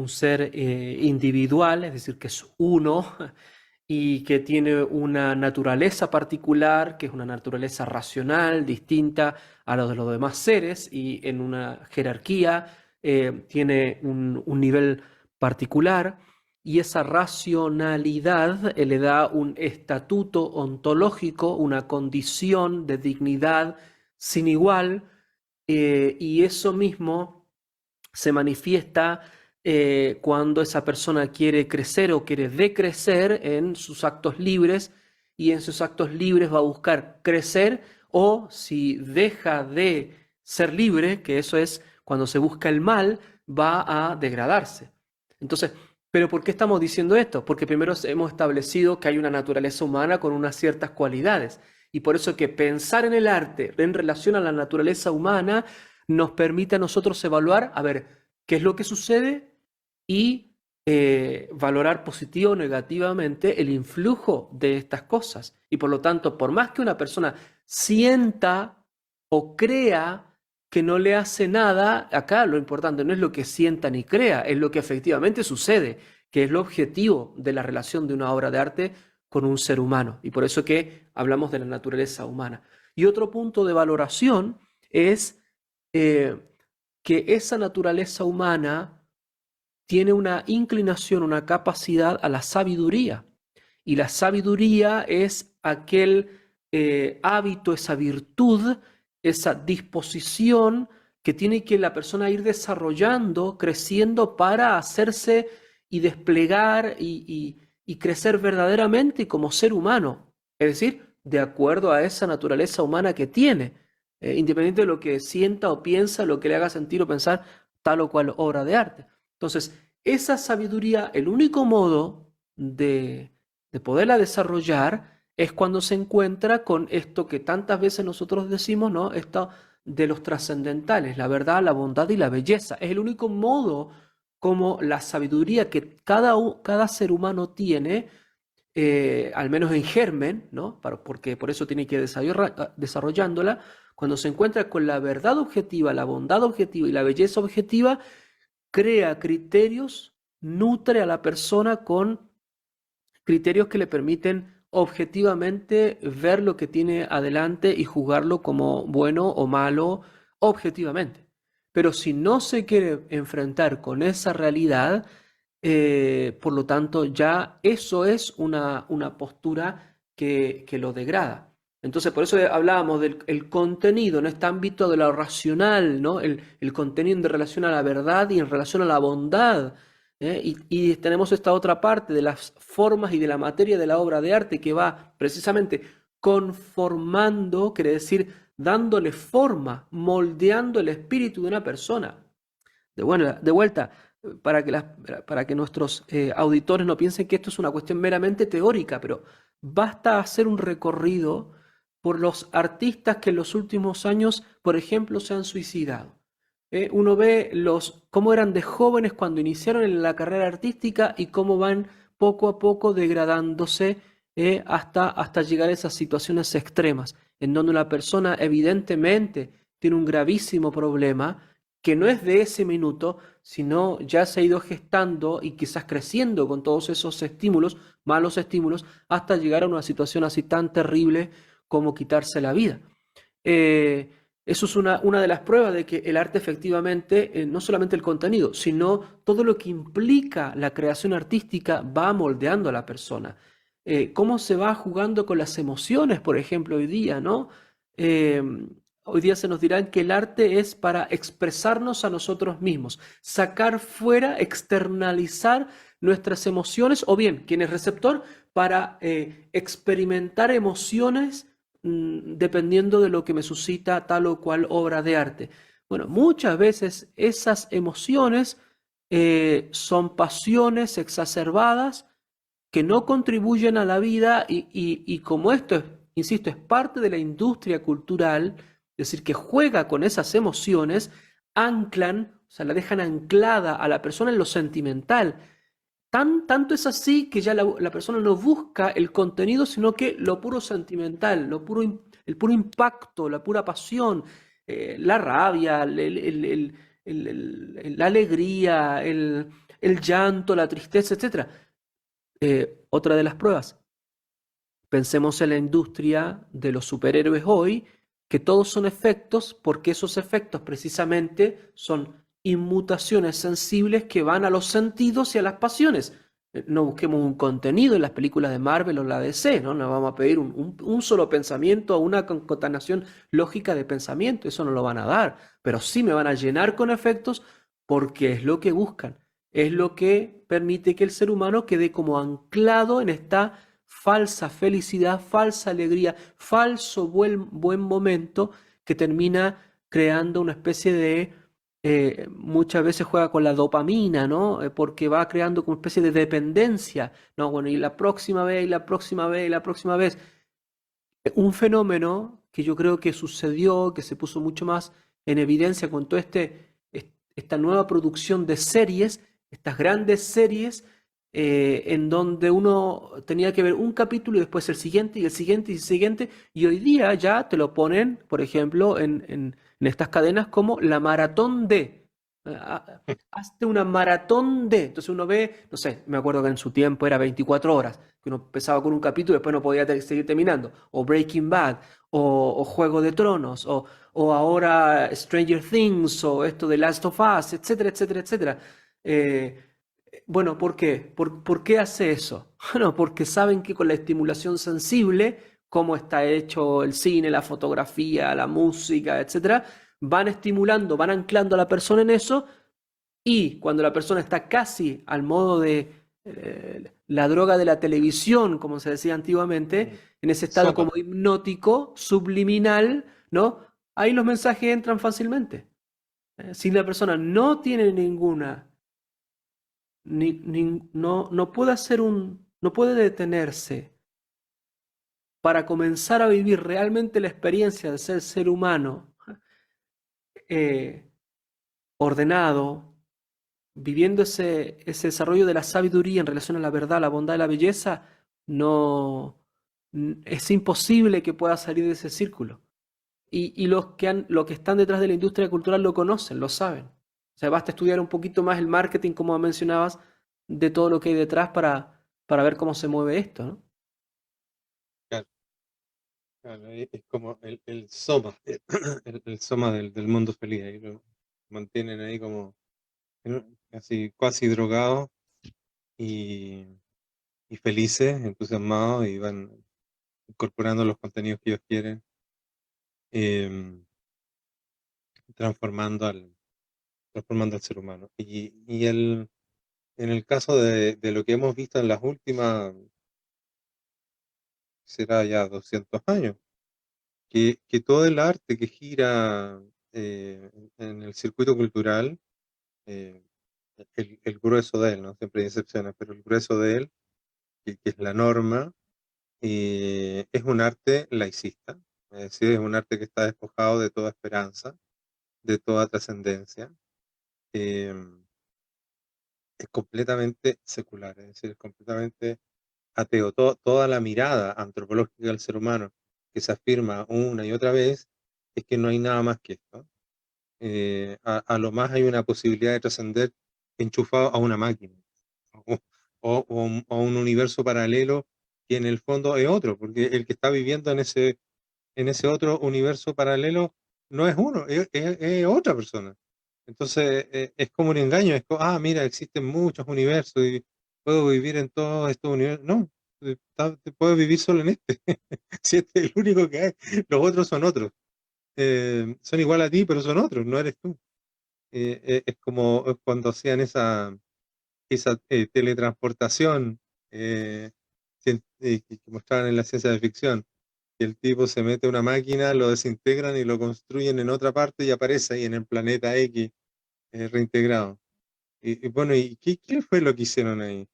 ser individual, es decir, que es uno y que tiene una naturaleza particular, que es una naturaleza racional, distinta a la de los demás seres, y en una jerarquía tiene un nivel particular, y esa racionalidad le da un estatuto ontológico, una condición de dignidad sin igual, y eso mismo se manifiesta cuando esa persona quiere crecer o quiere decrecer en sus actos libres, y en sus actos libres va a buscar crecer, o si deja de ser libre, que eso es cuando se busca el mal, va a degradarse. Entonces, ¿pero por qué estamos diciendo esto? Porque primero hemos establecido que hay una naturaleza humana con unas ciertas cualidades, y por eso que pensar en el arte en relación a la naturaleza humana nos permite a nosotros evaluar, a ver, qué es lo que sucede, y valorar positivo o negativamente el influjo de estas cosas. Y por lo tanto, por más que una persona sienta o crea que no le hace nada, acá lo importante no es lo que sienta ni crea, es lo que efectivamente sucede, que es lo objetivo de la relación de una obra de arte con un ser humano. Y por eso que hablamos de la naturaleza humana. Y otro punto de valoración es eh, que esa naturaleza humana tiene una inclinación, una capacidad a la sabiduría. Y la sabiduría es aquel hábito, esa virtud, esa disposición que tiene que la persona ir desarrollando, creciendo para hacerse y desplegar y crecer verdaderamente como ser humano. Es decir, de acuerdo a esa naturaleza humana que tiene, independiente de lo que sienta o piensa, lo que le haga sentir o pensar tal o cual obra de arte. Entonces, esa sabiduría, el único modo de poderla desarrollar es cuando se encuentra con esto que tantas veces nosotros decimos, ¿no? Esto de los trascendentales, la verdad, la bondad y la belleza. Es el único modo como la sabiduría que cada ser humano tiene, al menos en germen, ¿no? Porque por eso tiene que ir desarrollándola, cuando se encuentra con la verdad objetiva, la bondad objetiva y la belleza objetiva, crea criterios, nutre a la persona con criterios que le permiten objetivamente ver lo que tiene adelante y juzgarlo como bueno o malo objetivamente. Pero si no se quiere enfrentar con esa realidad, por lo tanto, ya eso es una postura que lo degrada. Entonces, por eso hablábamos del el contenido en este ámbito de lo racional, ¿no? El contenido en relación a la verdad y en relación a la bondad. Y tenemos esta otra parte de las formas y de la materia de la obra de arte que va precisamente conformando, quiere decir, dándole forma, moldeando el espíritu de una persona. De vuelta, para que nuestros auditores no piensen que esto es una cuestión meramente teórica, pero basta hacer un recorrido por los artistas que en los últimos años, por ejemplo, se han suicidado. Uno ve cómo eran de jóvenes cuando iniciaron en la carrera artística y cómo van poco a poco degradándose hasta llegar a esas situaciones extremas, en donde una persona evidentemente tiene un gravísimo problema que no es de ese minuto, sino ya se ha ido gestando y quizás creciendo con todos esos estímulos, malos estímulos, hasta llegar a una situación así tan terrible como quitarse la vida. Eso es una de las pruebas de que el arte efectivamente, no solamente el contenido, sino todo lo que implica la creación artística va moldeando a la persona. Cómo se va jugando con las emociones, por ejemplo, hoy día, ¿no? Eh, Hoy día se nos dirán que el arte es para expresarnos a nosotros mismos, sacar fuera, externalizar nuestras emociones, o bien, quien es receptor, para experimentar emociones dependiendo de lo que me suscita tal o cual obra de arte. Bueno, muchas veces esas emociones son pasiones exacerbadas que no contribuyen a la vida y como esto es, insisto, es parte de la industria cultural, es decir, que juega con esas emociones, anclan, o sea, la dejan anclada a la persona en lo sentimental. Tanto es así que ya la persona no busca el contenido, sino que lo puro sentimental, el puro impacto, la pura pasión, la rabia, la alegría, el llanto, la tristeza, etc. Otra de las pruebas, pensemos en la industria de los superhéroes hoy, que todos son efectos, porque esos efectos precisamente son inmutaciones sensibles que van a los sentidos y a las pasiones. No busquemos un contenido en las películas de Marvel o la DC, ¿no? No vamos a pedir un solo pensamiento o una concatenación lógica de pensamiento, eso no lo van a dar, pero sí me van a llenar con efectos porque es lo que buscan, es lo que permite que el ser humano quede como anclado en esta falsa felicidad, falsa alegría, falso buen momento que termina creando una especie de, muchas veces juega con la dopamina, ¿no? Porque va creando como una especie de dependencia, ¿no? Bueno, y la próxima vez, y la próxima vez, y la próxima vez. Un fenómeno que yo creo que sucedió, que se puso mucho más en evidencia con toda esta nueva producción de series, estas grandes series, en donde uno tenía que ver un capítulo y después el siguiente y el siguiente y el siguiente, y hoy día ya te lo ponen, por ejemplo, en estas cadenas como la maratón de. Hazte una maratón de. Entonces uno ve, no sé, me acuerdo que en su tiempo era 24 horas, que uno empezaba con un capítulo y después no podía seguir terminando. O Breaking Bad, o Juego de Tronos, o ahora Stranger Things, o esto de Last of Us, etcétera, etcétera, etcétera. Eh, bueno, ¿por qué? ¿Por qué hace eso? Bueno, porque saben que con la estimulación sensible, cómo está hecho el cine, la fotografía, la música, etcétera, van estimulando, van anclando a la persona en eso y cuando la persona está casi al modo de la droga de la televisión, como se decía antiguamente, en ese estado como Sopa. hipnótico, subliminal, ¿no? Ahí los mensajes entran fácilmente. Si la persona no tiene no puede no puede detenerse para comenzar a vivir realmente la experiencia de ser humano, eh, ordenado, viviendo ese desarrollo de la sabiduría en relación a la verdad, la bondad y la belleza, no es imposible que pueda salir de ese círculo. Y los que están detrás de la industria cultural lo conocen, lo saben. O sea, basta estudiar un poquito más el marketing, como mencionabas, de todo lo que hay detrás para ver cómo se mueve esto, ¿no? Claro, es como el soma, el soma del mundo feliz, ahí lo mantienen ahí como así casi drogados y, y felices, entusiasmados y van incorporando los contenidos que ellos quieren, em, transformando transformando al ser humano. En el caso de lo que hemos visto en las últimas, será ya 200 años, que todo el arte que gira en el circuito cultural, eh, el grueso de él, ¿no? Siempre hay excepciones, pero el grueso de él, que es la norma, es un arte laicista, es decir, es un arte que está despojado de toda esperanza, de toda trascendencia, eh, es completamente secular, es decir, es completamente ateo. Toda la mirada antropológica del ser humano que se afirma una y otra vez es que no hay nada más que esto. A lo más hay una posibilidad de trascender enchufado a una máquina o, o un universo paralelo que en el fondo es otro, porque el que está viviendo en ese otro universo paralelo no es uno, es otra persona. Entonces es como un engaño, es como, mira, existen muchos universos y puedo vivir en todos estos universos. No, puedes vivir solo en este, si este es el único que hay, los otros son otros. Son igual a ti, pero son otros, no eres tú. Es como cuando hacían esa teletransportación que mostraban en la ciencia de ficción, que el tipo se mete a una máquina, lo desintegran y lo construyen en otra parte y aparece ahí en el planeta X reintegrado. Y bueno, ¿y qué fue lo que hicieron ahí?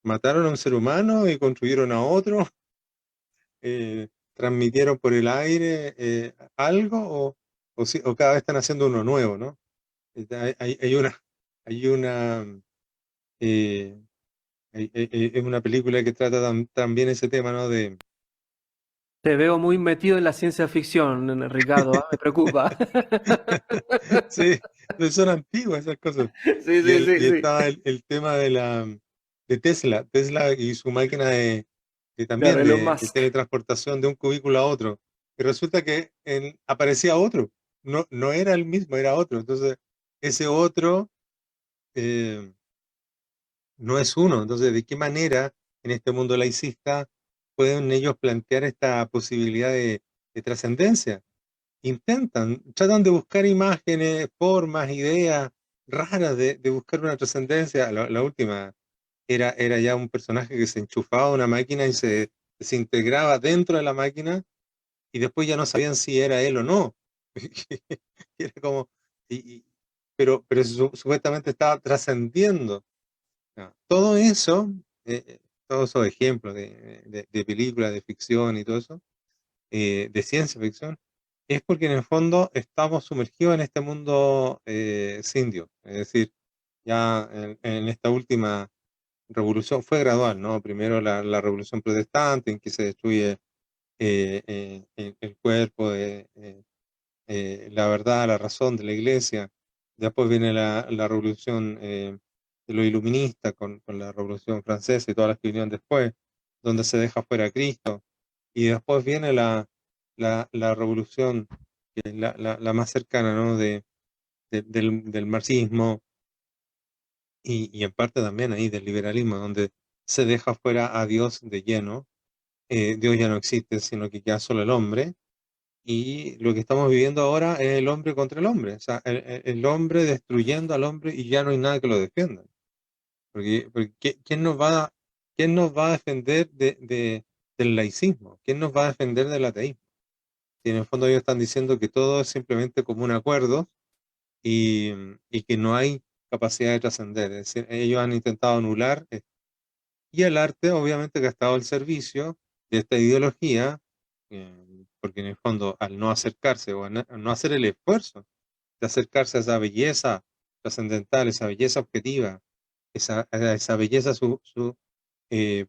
¿Mataron a un ser humano y construyeron a otro? ¿Transmitieron por el aire algo? ¿O cada vez están haciendo uno nuevo, ¿no? Hay hay una, eh, es una película que trata también ese tema, ¿no? Te veo muy metido en la ciencia ficción, Ricardo, ¿ah? Me preocupa. Sí, son antiguas esas cosas. Sí, sí, sí, Y sí. estaba el tema de Tesla y su máquina Claro, también Elon de Musk. teletransportación de un cubículo a otro. Y resulta que aparecía otro, no era el mismo, era otro. Entonces, ese otro eh, no es uno. Entonces, ¿de qué manera en este mundo laicista pueden ellos plantear esta posibilidad de trascendencia? Tratan de buscar imágenes, formas, ideas raras de buscar una trascendencia. La última era ya un personaje que se enchufaba a una máquina y se desintegraba dentro de la máquina y después ya no sabían si era él o no. Y era como, y- y- pero supuestamente estaba trascendiendo. No, todo eso, todos esos ejemplos de películas de ficción y todo eso, de ciencia ficción, es porque en el fondo estamos sumergidos en este mundo sin Dios. Es decir, ya en esta última revolución fue gradual, ¿no? Primero la revolución protestante, en que se destruye el cuerpo, la verdad, la razón de la iglesia. Después viene la revolución de los iluministas con la revolución francesa y todas las que vinieron después, donde se deja fuera a Cristo. Y después viene la revolución, que es la más cercana, ¿no? Del marxismo y en parte también ahí del liberalismo, donde se deja fuera a Dios de lleno. Dios ya no existe, sino que queda solo el hombre y lo que estamos viviendo ahora es el hombre contra el hombre, o sea, el hombre destruyendo al hombre y ya no hay nada que lo defienda. Porque quién nos va a defender del laicismo? ¿Quién nos va a defender del ateísmo? Si en el fondo ellos están diciendo que todo es simplemente como un acuerdo y, y que no hay capacidad de trascender. Es decir, ellos han intentado anular y el arte, obviamente, que ha estado al servicio de esta ideología, porque en el fondo, al no acercarse o al no hacer el esfuerzo de acercarse a esa belleza trascendental, esa belleza objetiva, esa belleza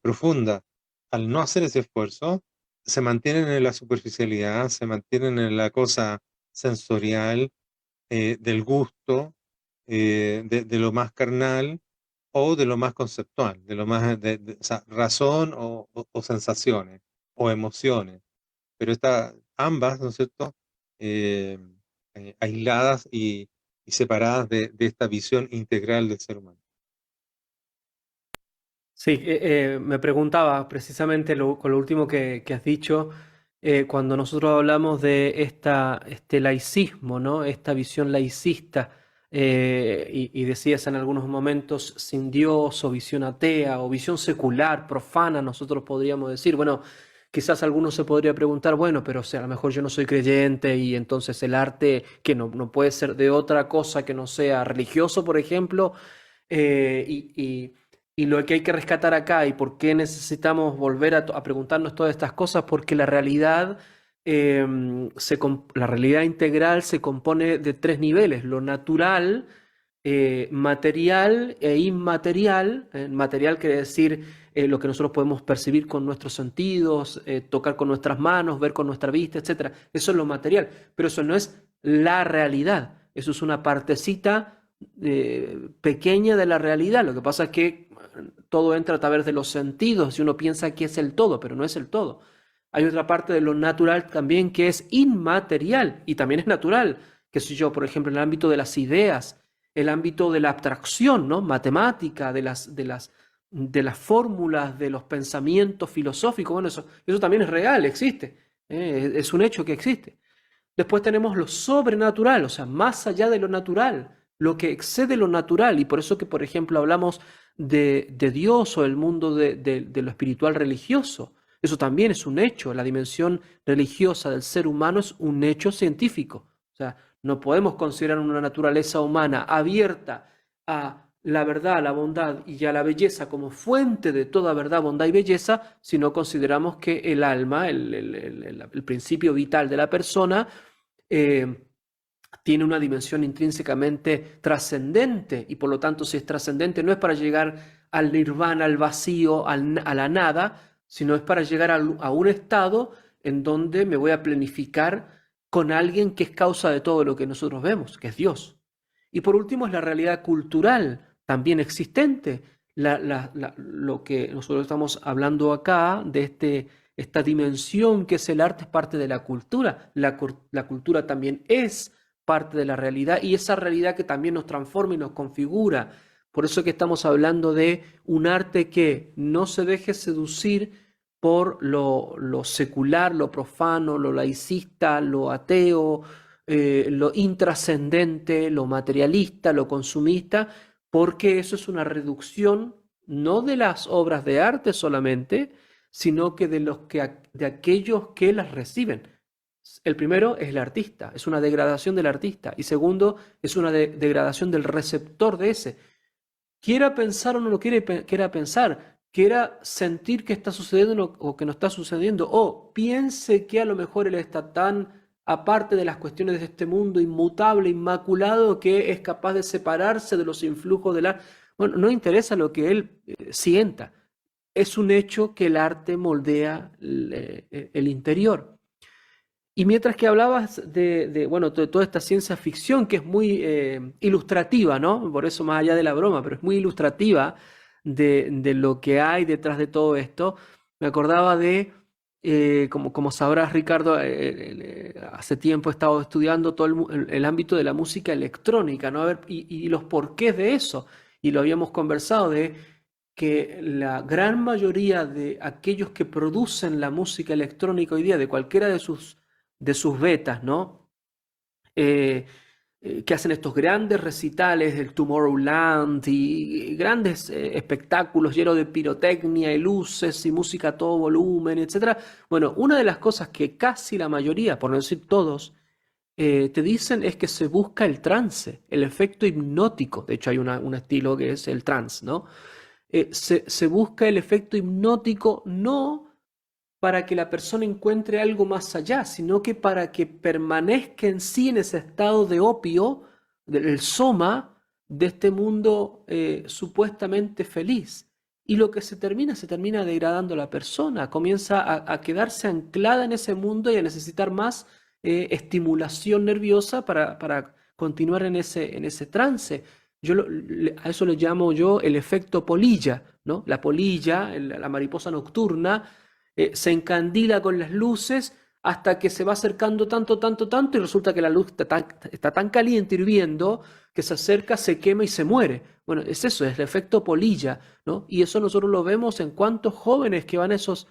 profunda, al no hacer ese esfuerzo, se mantienen en la superficialidad, se mantienen en la cosa sensorial, del gusto, de lo más carnal o de lo más conceptual, de lo más o sea, razón o sensaciones o emociones. pero ambas, ¿no es cierto?, aisladas y separadas de esta visión integral del ser humano. Sí, me preguntaba precisamente con lo último que has dicho, cuando nosotros hablamos de este laicismo, ¿no? Esta visión laicista, y decías en algunos momentos sin Dios o visión atea o visión secular, profana, nosotros podríamos decir, bueno, quizás alguno se podría preguntar, bueno, pero o sea, a lo mejor yo no soy creyente y entonces el arte que no puede ser de otra cosa que no sea religioso, por ejemplo, eh, y, y- y lo que hay que rescatar acá y por qué necesitamos volver a preguntarnos todas estas cosas, porque la realidad, la realidad integral se compone de tres niveles: lo natural, material e inmaterial. Material quiere decir lo que nosotros podemos percibir con nuestros sentidos, tocar con nuestras manos, ver con nuestra vista, etcétera. Eso es lo material, pero eso no es la realidad. Eso es una partecita pequeña de la realidad. Lo que pasa es que todo entra a través de los sentidos y uno piensa que es el todo, pero no es el todo. Hay otra parte de lo natural también que es inmaterial y también es natural, que sé yo, por ejemplo, en el ámbito de las ideas, el ámbito de la abstracción, ¿no? Matemática, de las fórmulas, de los pensamientos filosóficos. Bueno, eso también es real, existe, es un hecho que existe. Después tenemos lo sobrenatural, o sea, más allá de lo natural, lo que excede lo natural. Y por eso que, por ejemplo, hablamos de Dios o el mundo de lo espiritual religioso. Eso también es un hecho. La dimensión religiosa del ser humano es un hecho científico. O sea, no podemos considerar una naturaleza humana abierta a la verdad, a la bondad y a la belleza como fuente de toda verdad, bondad y belleza, si no consideramos que el alma, el principio vital de la persona, eh, tiene una dimensión intrínsecamente trascendente, y por lo tanto, si es trascendente, no es para llegar al nirvana, al vacío, a la nada, sino es para llegar a un estado en donde me voy a planificar con alguien que es causa de todo lo que nosotros vemos, que es Dios. Y por último es la realidad cultural, también existente. Lo que nosotros estamos hablando acá, de esta dimensión que es el arte, es parte de la cultura. La cultura también es parte de la realidad, y esa realidad que también nos transforma y nos configura. Por eso que estamos hablando de un arte que no se deje seducir por lo secular, lo profano, lo laicista, lo ateo, lo intrascendente, lo materialista, lo consumista, porque eso es una reducción no de las obras de arte solamente, sino que de aquellos que las reciben. El primero es el artista, es una degradación del artista, y segundo es una degradación del receptor de ese. Quiera pensar o no lo quiera pensar, quiera sentir que está sucediendo o que no está sucediendo, o piense que a lo mejor él está tan aparte de las cuestiones de este mundo inmutable, inmaculado, que es capaz de separarse de los influjos del arte. Bueno, no interesa lo que él sienta. Es un hecho que el arte moldea el interior. Y mientras que hablabas bueno, de toda esta ciencia ficción que es muy ilustrativa, ¿no? Por eso, más allá de la broma, pero es muy ilustrativa de lo que hay detrás de todo esto, me acordaba como sabrás, Ricardo, hace tiempo he estado estudiando todo el ámbito de la música electrónica, ¿no? A ver, y los porqués de eso. Y lo habíamos conversado de que la gran mayoría de aquellos que producen la música electrónica hoy día, de cualquiera de sus betas, ¿no? Eh, que hacen estos grandes recitales del Tomorrowland y grandes espectáculos llenos de pirotecnia y luces y música a todo volumen, etcétera. Bueno, una de las cosas que casi la mayoría, por no decir todos, te dicen es que se busca el trance, el efecto hipnótico. De hecho, hay un estilo que es el trance, ¿no? Se busca el efecto hipnótico no para que la persona encuentre algo más allá, sino que para que permanezca en sí en ese estado de opio, del soma, de este mundo supuestamente feliz. Y lo que se termina degradando la persona, comienza a quedarse anclada en ese mundo y a necesitar más estimulación nerviosa para continuar en ese trance. A eso le llamo yo el efecto polilla, ¿no? La polilla, la mariposa nocturna, se encandila con las luces hasta que se va acercando tanto, tanto, tanto, y resulta que la luz está tan caliente, hirviendo, que se acerca, se quema y se muere. Bueno, es eso, es el efecto polilla, ¿no? Y eso nosotros lo vemos en cuántos jóvenes que van a esos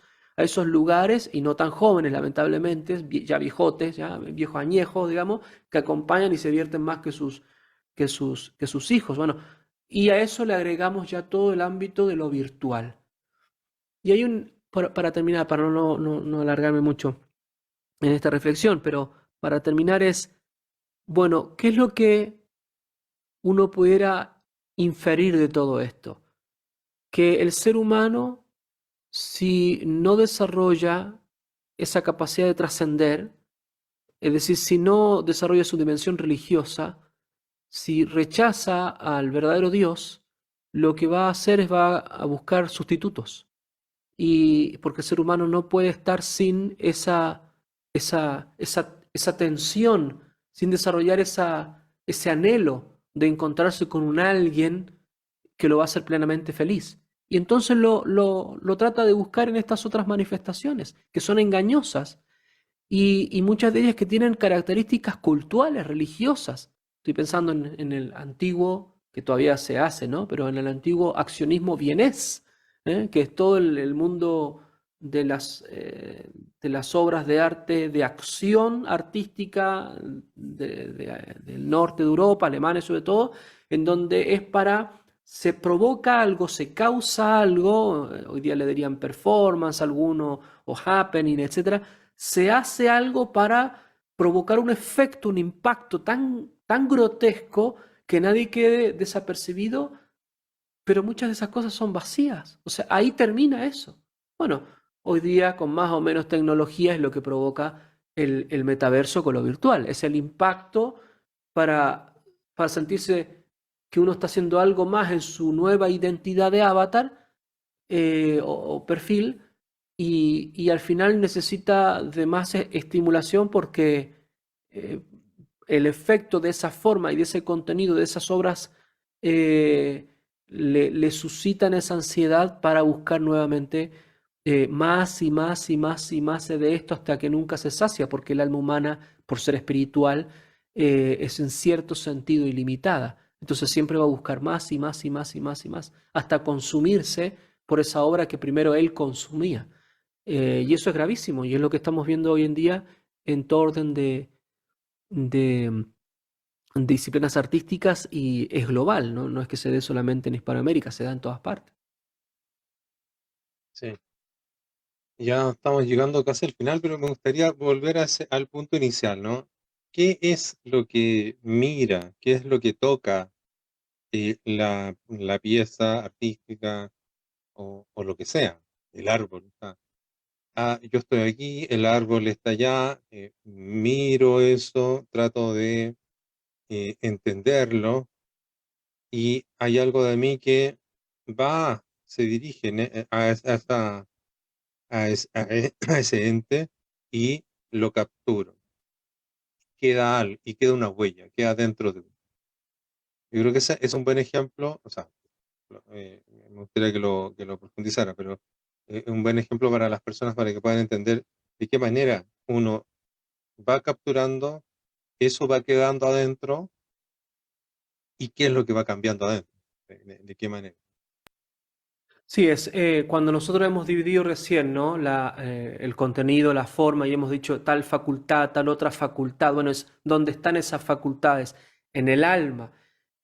lugares, y no tan jóvenes, lamentablemente, ya viejotes, ya viejos añejos, digamos, que acompañan y se vierten más que sus hijos. Bueno, y a eso le agregamos ya todo el ámbito de lo virtual. Y hay para terminar, para no alargarme mucho en esta reflexión, pero para terminar es, bueno, ¿qué es lo que uno pudiera inferir de todo esto? Que el ser humano, si no desarrolla esa capacidad de trascender, es decir, si no desarrolla su dimensión religiosa, si rechaza al verdadero Dios, lo que va a hacer es va a buscar sustitutos. Y porque el ser humano no puede estar sin esa tensión, sin desarrollar ese anhelo de encontrarse con un alguien que lo va a hacer plenamente feliz. Y entonces lo trata de buscar en estas otras manifestaciones, que son engañosas, y muchas de ellas que tienen características cultuales, religiosas. Estoy pensando en el antiguo, que todavía se hace, ¿no? Pero en el antiguo accionismo vienés, que es todo el mundo de las obras de arte, de acción artística del norte de Europa, Alemania sobre todo, en donde se provoca algo, se causa algo, hoy día le dirían performance, alguno, o happening, etcétera. Se hace algo para provocar un efecto, un impacto tan grotesco que nadie quede desapercibido, pero muchas de esas cosas son vacías. O sea, ahí termina eso. Bueno, hoy día con más o menos tecnología es lo que provoca el metaverso con lo virtual. Es el impacto para, para sentirse que uno está haciendo algo más en su nueva identidad de avatar o perfil, y al final necesita de más estimulación porque eh, el efecto de esa forma y de ese contenido, de esas obras, le suscitan esa ansiedad para buscar nuevamente más y más y más y más de esto hasta que nunca se sacia, porque el alma humana, por ser espiritual, es en cierto sentido ilimitada. Entonces siempre va a buscar más y más y más y más y más, hasta consumirse por esa obra que primero él consumía. Y eso es gravísimo, y es lo que estamos viendo hoy en día en todo orden de disciplinas artísticas, y es global, ¿no? No es que se dé solamente en Hispanoamérica, se da en todas partes. Sí. Ya estamos llegando casi al final, pero me gustaría volver al punto inicial, ¿no? ¿Qué es lo que mira? ¿Qué es lo que toca la pieza artística o lo que sea? El árbol. Yo estoy aquí, el árbol está allá, miro eso, trato de entenderlo, y hay algo de mí que se dirige a ese ente y lo capturo. Y queda una huella, queda dentro de uno. Yo creo que ese es un buen ejemplo, o sea, me gustaría que lo profundizara, pero es un buen ejemplo para las personas para que puedan entender de qué manera uno va capturando, eso va quedando adentro y qué es lo que va cambiando adentro, de qué manera. Sí, es cuando nosotros hemos dividido recién, ¿no? El contenido, la forma, y hemos dicho tal facultad, tal otra facultad. Bueno, es donde están esas facultades, en el alma,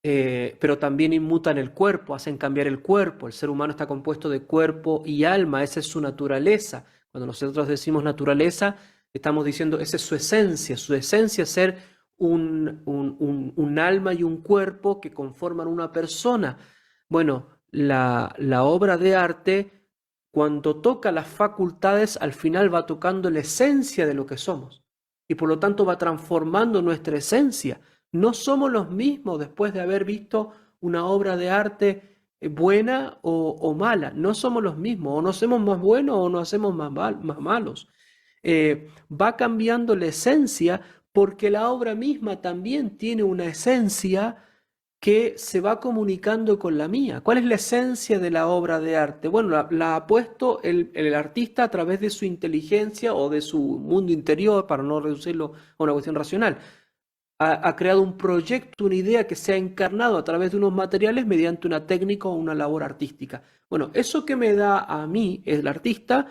pero también inmutan el cuerpo, hacen cambiar el cuerpo. El ser humano está compuesto de cuerpo y alma, esa es su naturaleza. Cuando nosotros decimos naturaleza, estamos diciendo esa es su esencia es ser un alma y un cuerpo que conforman una persona. Bueno, la obra de arte, cuando toca las facultades, al final va tocando la esencia de lo que somos, y por lo tanto va transformando nuestra esencia. No somos los mismos después de haber visto una obra de arte buena o mala. No somos los mismos, o nos hacemos más buenos o nos hacemos más malos. Va cambiando la esencia porque la obra misma también tiene una esencia que se va comunicando con la mía. ¿Cuál es la esencia de la obra de arte? Bueno, la ha puesto el artista a través de su inteligencia o de su mundo interior, para no reducirlo a una cuestión racional. Ha creado un proyecto, una idea que se ha encarnado a través de unos materiales mediante una técnica o una labor artística. Bueno, eso que me da a mí, el artista,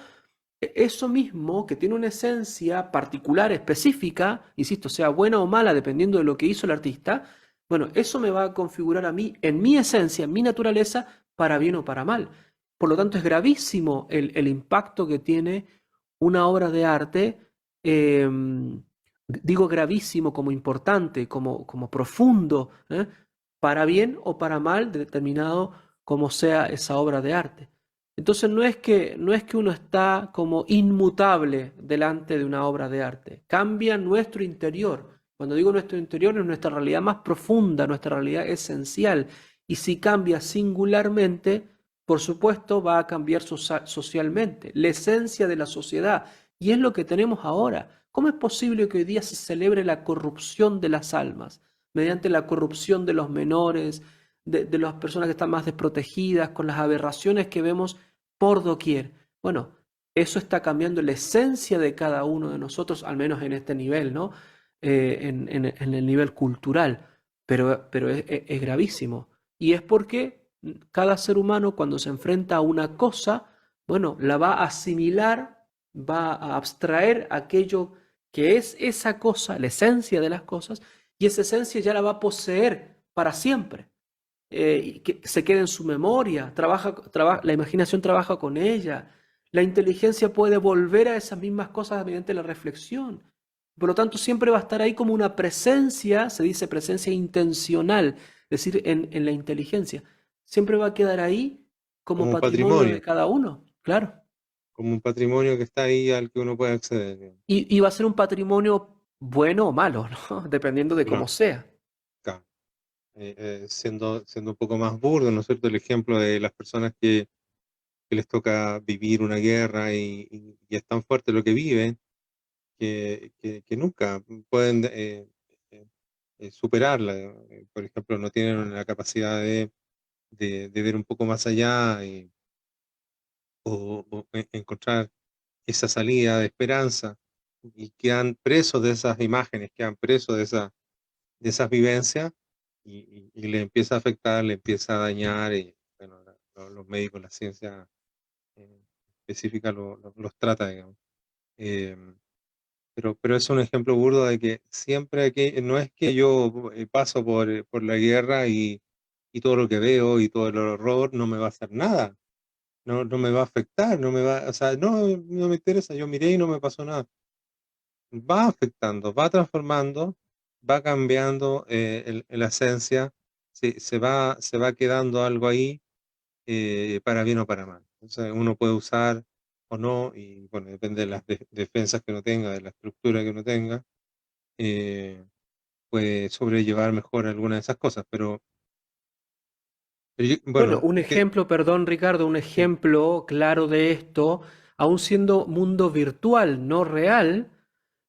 eso mismo que tiene una esencia particular, específica, insisto, sea buena o mala, dependiendo de lo que hizo el artista, bueno, eso me va a configurar a mí, en mi esencia, en mi naturaleza, para bien o para mal. Por lo tanto, es gravísimo el impacto que tiene una obra de arte, digo gravísimo como importante, como profundo, para bien o para mal, determinado como sea esa obra de arte. Entonces no es que uno está como inmutable delante de una obra de arte, cambia nuestro interior. Cuando digo nuestro interior es nuestra realidad más profunda, nuestra realidad esencial. Y si cambia singularmente, por supuesto va a cambiar socialmente, la esencia de la sociedad. Y es lo que tenemos ahora. ¿Cómo es posible que hoy día se celebre la corrupción de las almas mediante la corrupción de los menores, de las personas que están más desprotegidas, con las aberraciones que vemos por doquier? Bueno, eso está cambiando la esencia de cada uno de nosotros, al menos en este nivel, ¿no? En el nivel cultural, pero es gravísimo. Y es porque cada ser humano cuando se enfrenta a una cosa, bueno, la va a asimilar, va a abstraer aquello que es esa cosa, la esencia de las cosas, y esa esencia ya la va a poseer para siempre. Y que se quede en su memoria, la imaginación trabaja con ella, la inteligencia puede volver a esas mismas cosas mediante la reflexión. Por lo tanto, siempre va a estar ahí como una presencia, se dice presencia intencional, es decir, en la inteligencia. Siempre va a quedar ahí como patrimonio de cada uno, claro. como un patrimonio que está ahí al que uno puede acceder, digamos. Y va a ser un patrimonio bueno o malo, ¿no? Dependiendo de cómo Claro, sea. claro. Siendo un poco más burdo, ¿no es cierto? El ejemplo de las personas que les toca vivir una guerra y es tan fuerte lo que viven que nunca pueden superarla. Por ejemplo, no tienen la capacidad de ver un poco más allá o encontrar esa salida de esperanza y quedan presos de esas imágenes, quedan presos de esas vivencias y le empieza a afectar, le empieza a dañar y bueno, los médicos, la ciencia eh, específica los trata, digamos. Eh, pero es un ejemplo burdo de que siempre que no es que yo paso por la guerra y todo lo que veo y todo el horror no me va a hacer nada, no me va a afectar, no me va, o sea, no me interesa, yo miré y no me pasó nada. Va afectando, va transformando, va cambiando la esencia, se va quedando algo ahí para bien o para mal. Entonces uno puede usar o no, y bueno, depende de las defensas que uno tenga, de la estructura que uno tenga, eh, puede sobrellevar mejor alguna de esas cosas. Bueno, Bueno, un ejemplo, perdón Ricardo, un sí, ejemplo claro de esto, aún siendo mundo virtual, no real,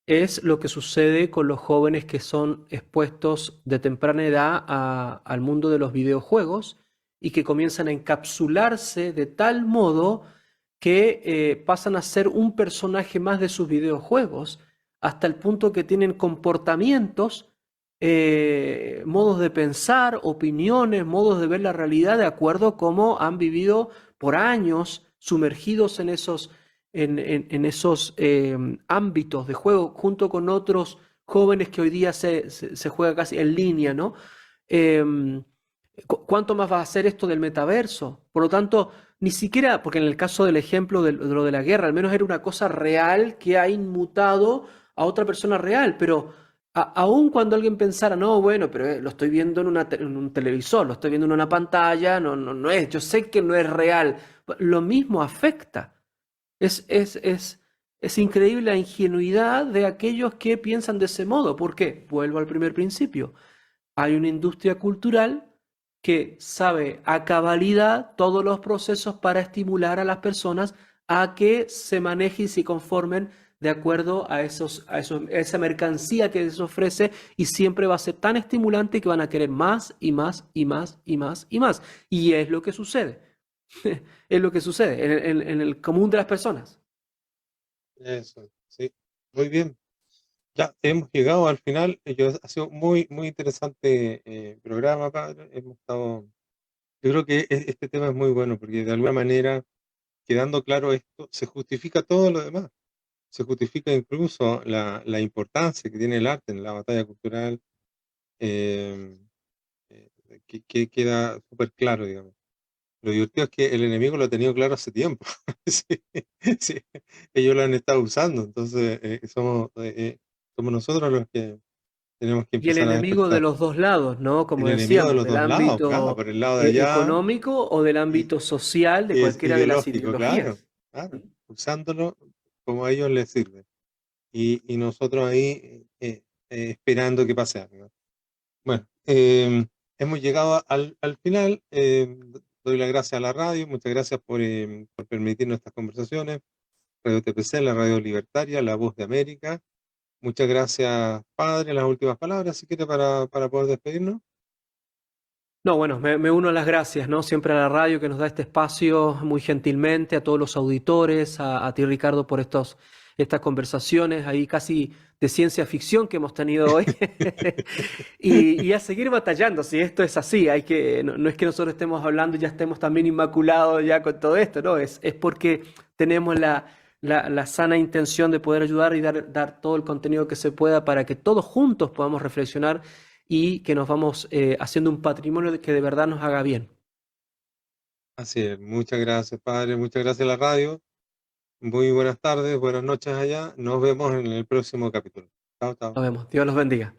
es lo que sucede con los jóvenes que son expuestos de temprana edad al mundo de los videojuegos y que comienzan a encapsularse de tal modo que pasan a ser un personaje más de sus videojuegos, hasta el punto que tienen comportamientos, modos de pensar, opiniones, modos de ver la realidad de acuerdo a cómo han vivido por años sumergidos en esos ámbitos de juego, junto con otros jóvenes que hoy día se juega casi en línea, ¿no? Em, ¿Cuánto más va a ser esto del metaverso? Por lo tanto, ni siquiera, porque en el caso del ejemplo de lo de la guerra, al menos era una cosa real que ha inmutado a otra persona real, pero aun cuando alguien pensara, no, bueno, pero lo estoy viendo en un televisor, lo estoy viendo en una pantalla, no es, yo sé que no es real, lo mismo afecta. Es increíble la ingenuidad de aquellos que piensan de ese modo. ¿Por qué? Vuelvo al primer principio. Hay una industria cultural que sabe a cabalidad todos los procesos para estimular a las personas a que se manejen y se conformen de acuerdo a esa mercancía que les ofrece y siempre va a ser tan estimulante que van a querer más y más y más y más y más. Y es lo que sucede. Es lo que sucede en el común de las personas. Eso, sí. Muy bien. Ya hemos llegado al final. Ha sido muy, muy interesante programa, padre. Yo creo que este tema es muy bueno porque de alguna manera, quedando claro esto, se justifica todo lo demás. Se justifica incluso la importancia que tiene el arte en la batalla cultural, eh, que queda súper claro, digamos. Lo divertido es que el enemigo lo ha tenido claro hace tiempo. Sí, sí, ellos lo han estado usando, entonces somos nosotros los que tenemos que Y el empezar a enemigo de despertar. los dos lados, ¿no? El Como enemigo de decíamos, los del dos lados, claro, ámbito por el lado de allá económico o del y, ámbito social de y es cualquiera de las ideológico, claro, ideologías. claro, usándolo como a ellos les sirve. Y nosotros ahí esperando que pase algo. Bueno, hemos llegado al final. Doy las gracias a la radio, muchas gracias por permitirnos estas conversaciones. Radio TPC, la radio libertaria, la voz de América. Muchas gracias, padre. Las últimas palabras, si quiere, para poder despedirnos. No, bueno, me uno a las gracias, ¿no? Siempre a la radio que nos da este espacio muy gentilmente, a todos los auditores, a ti, Ricardo, por estas conversaciones ahí casi de ciencia ficción que hemos tenido hoy. Y a seguir batallando, si esto es así, no es que nosotros estemos hablando y ya estemos también inmaculados ya con todo esto, ¿no? Es porque tenemos la sana intención de poder ayudar y dar todo el contenido que se pueda para que todos juntos podamos reflexionar y que nos vamos haciendo un patrimonio que de verdad nos haga bien. Así es, muchas gracias, padre. Muchas gracias a la radio. Muy buenas tardes, buenas noches allá. Nos vemos en el próximo capítulo. Chao, chao. Nos vemos. Dios los bendiga.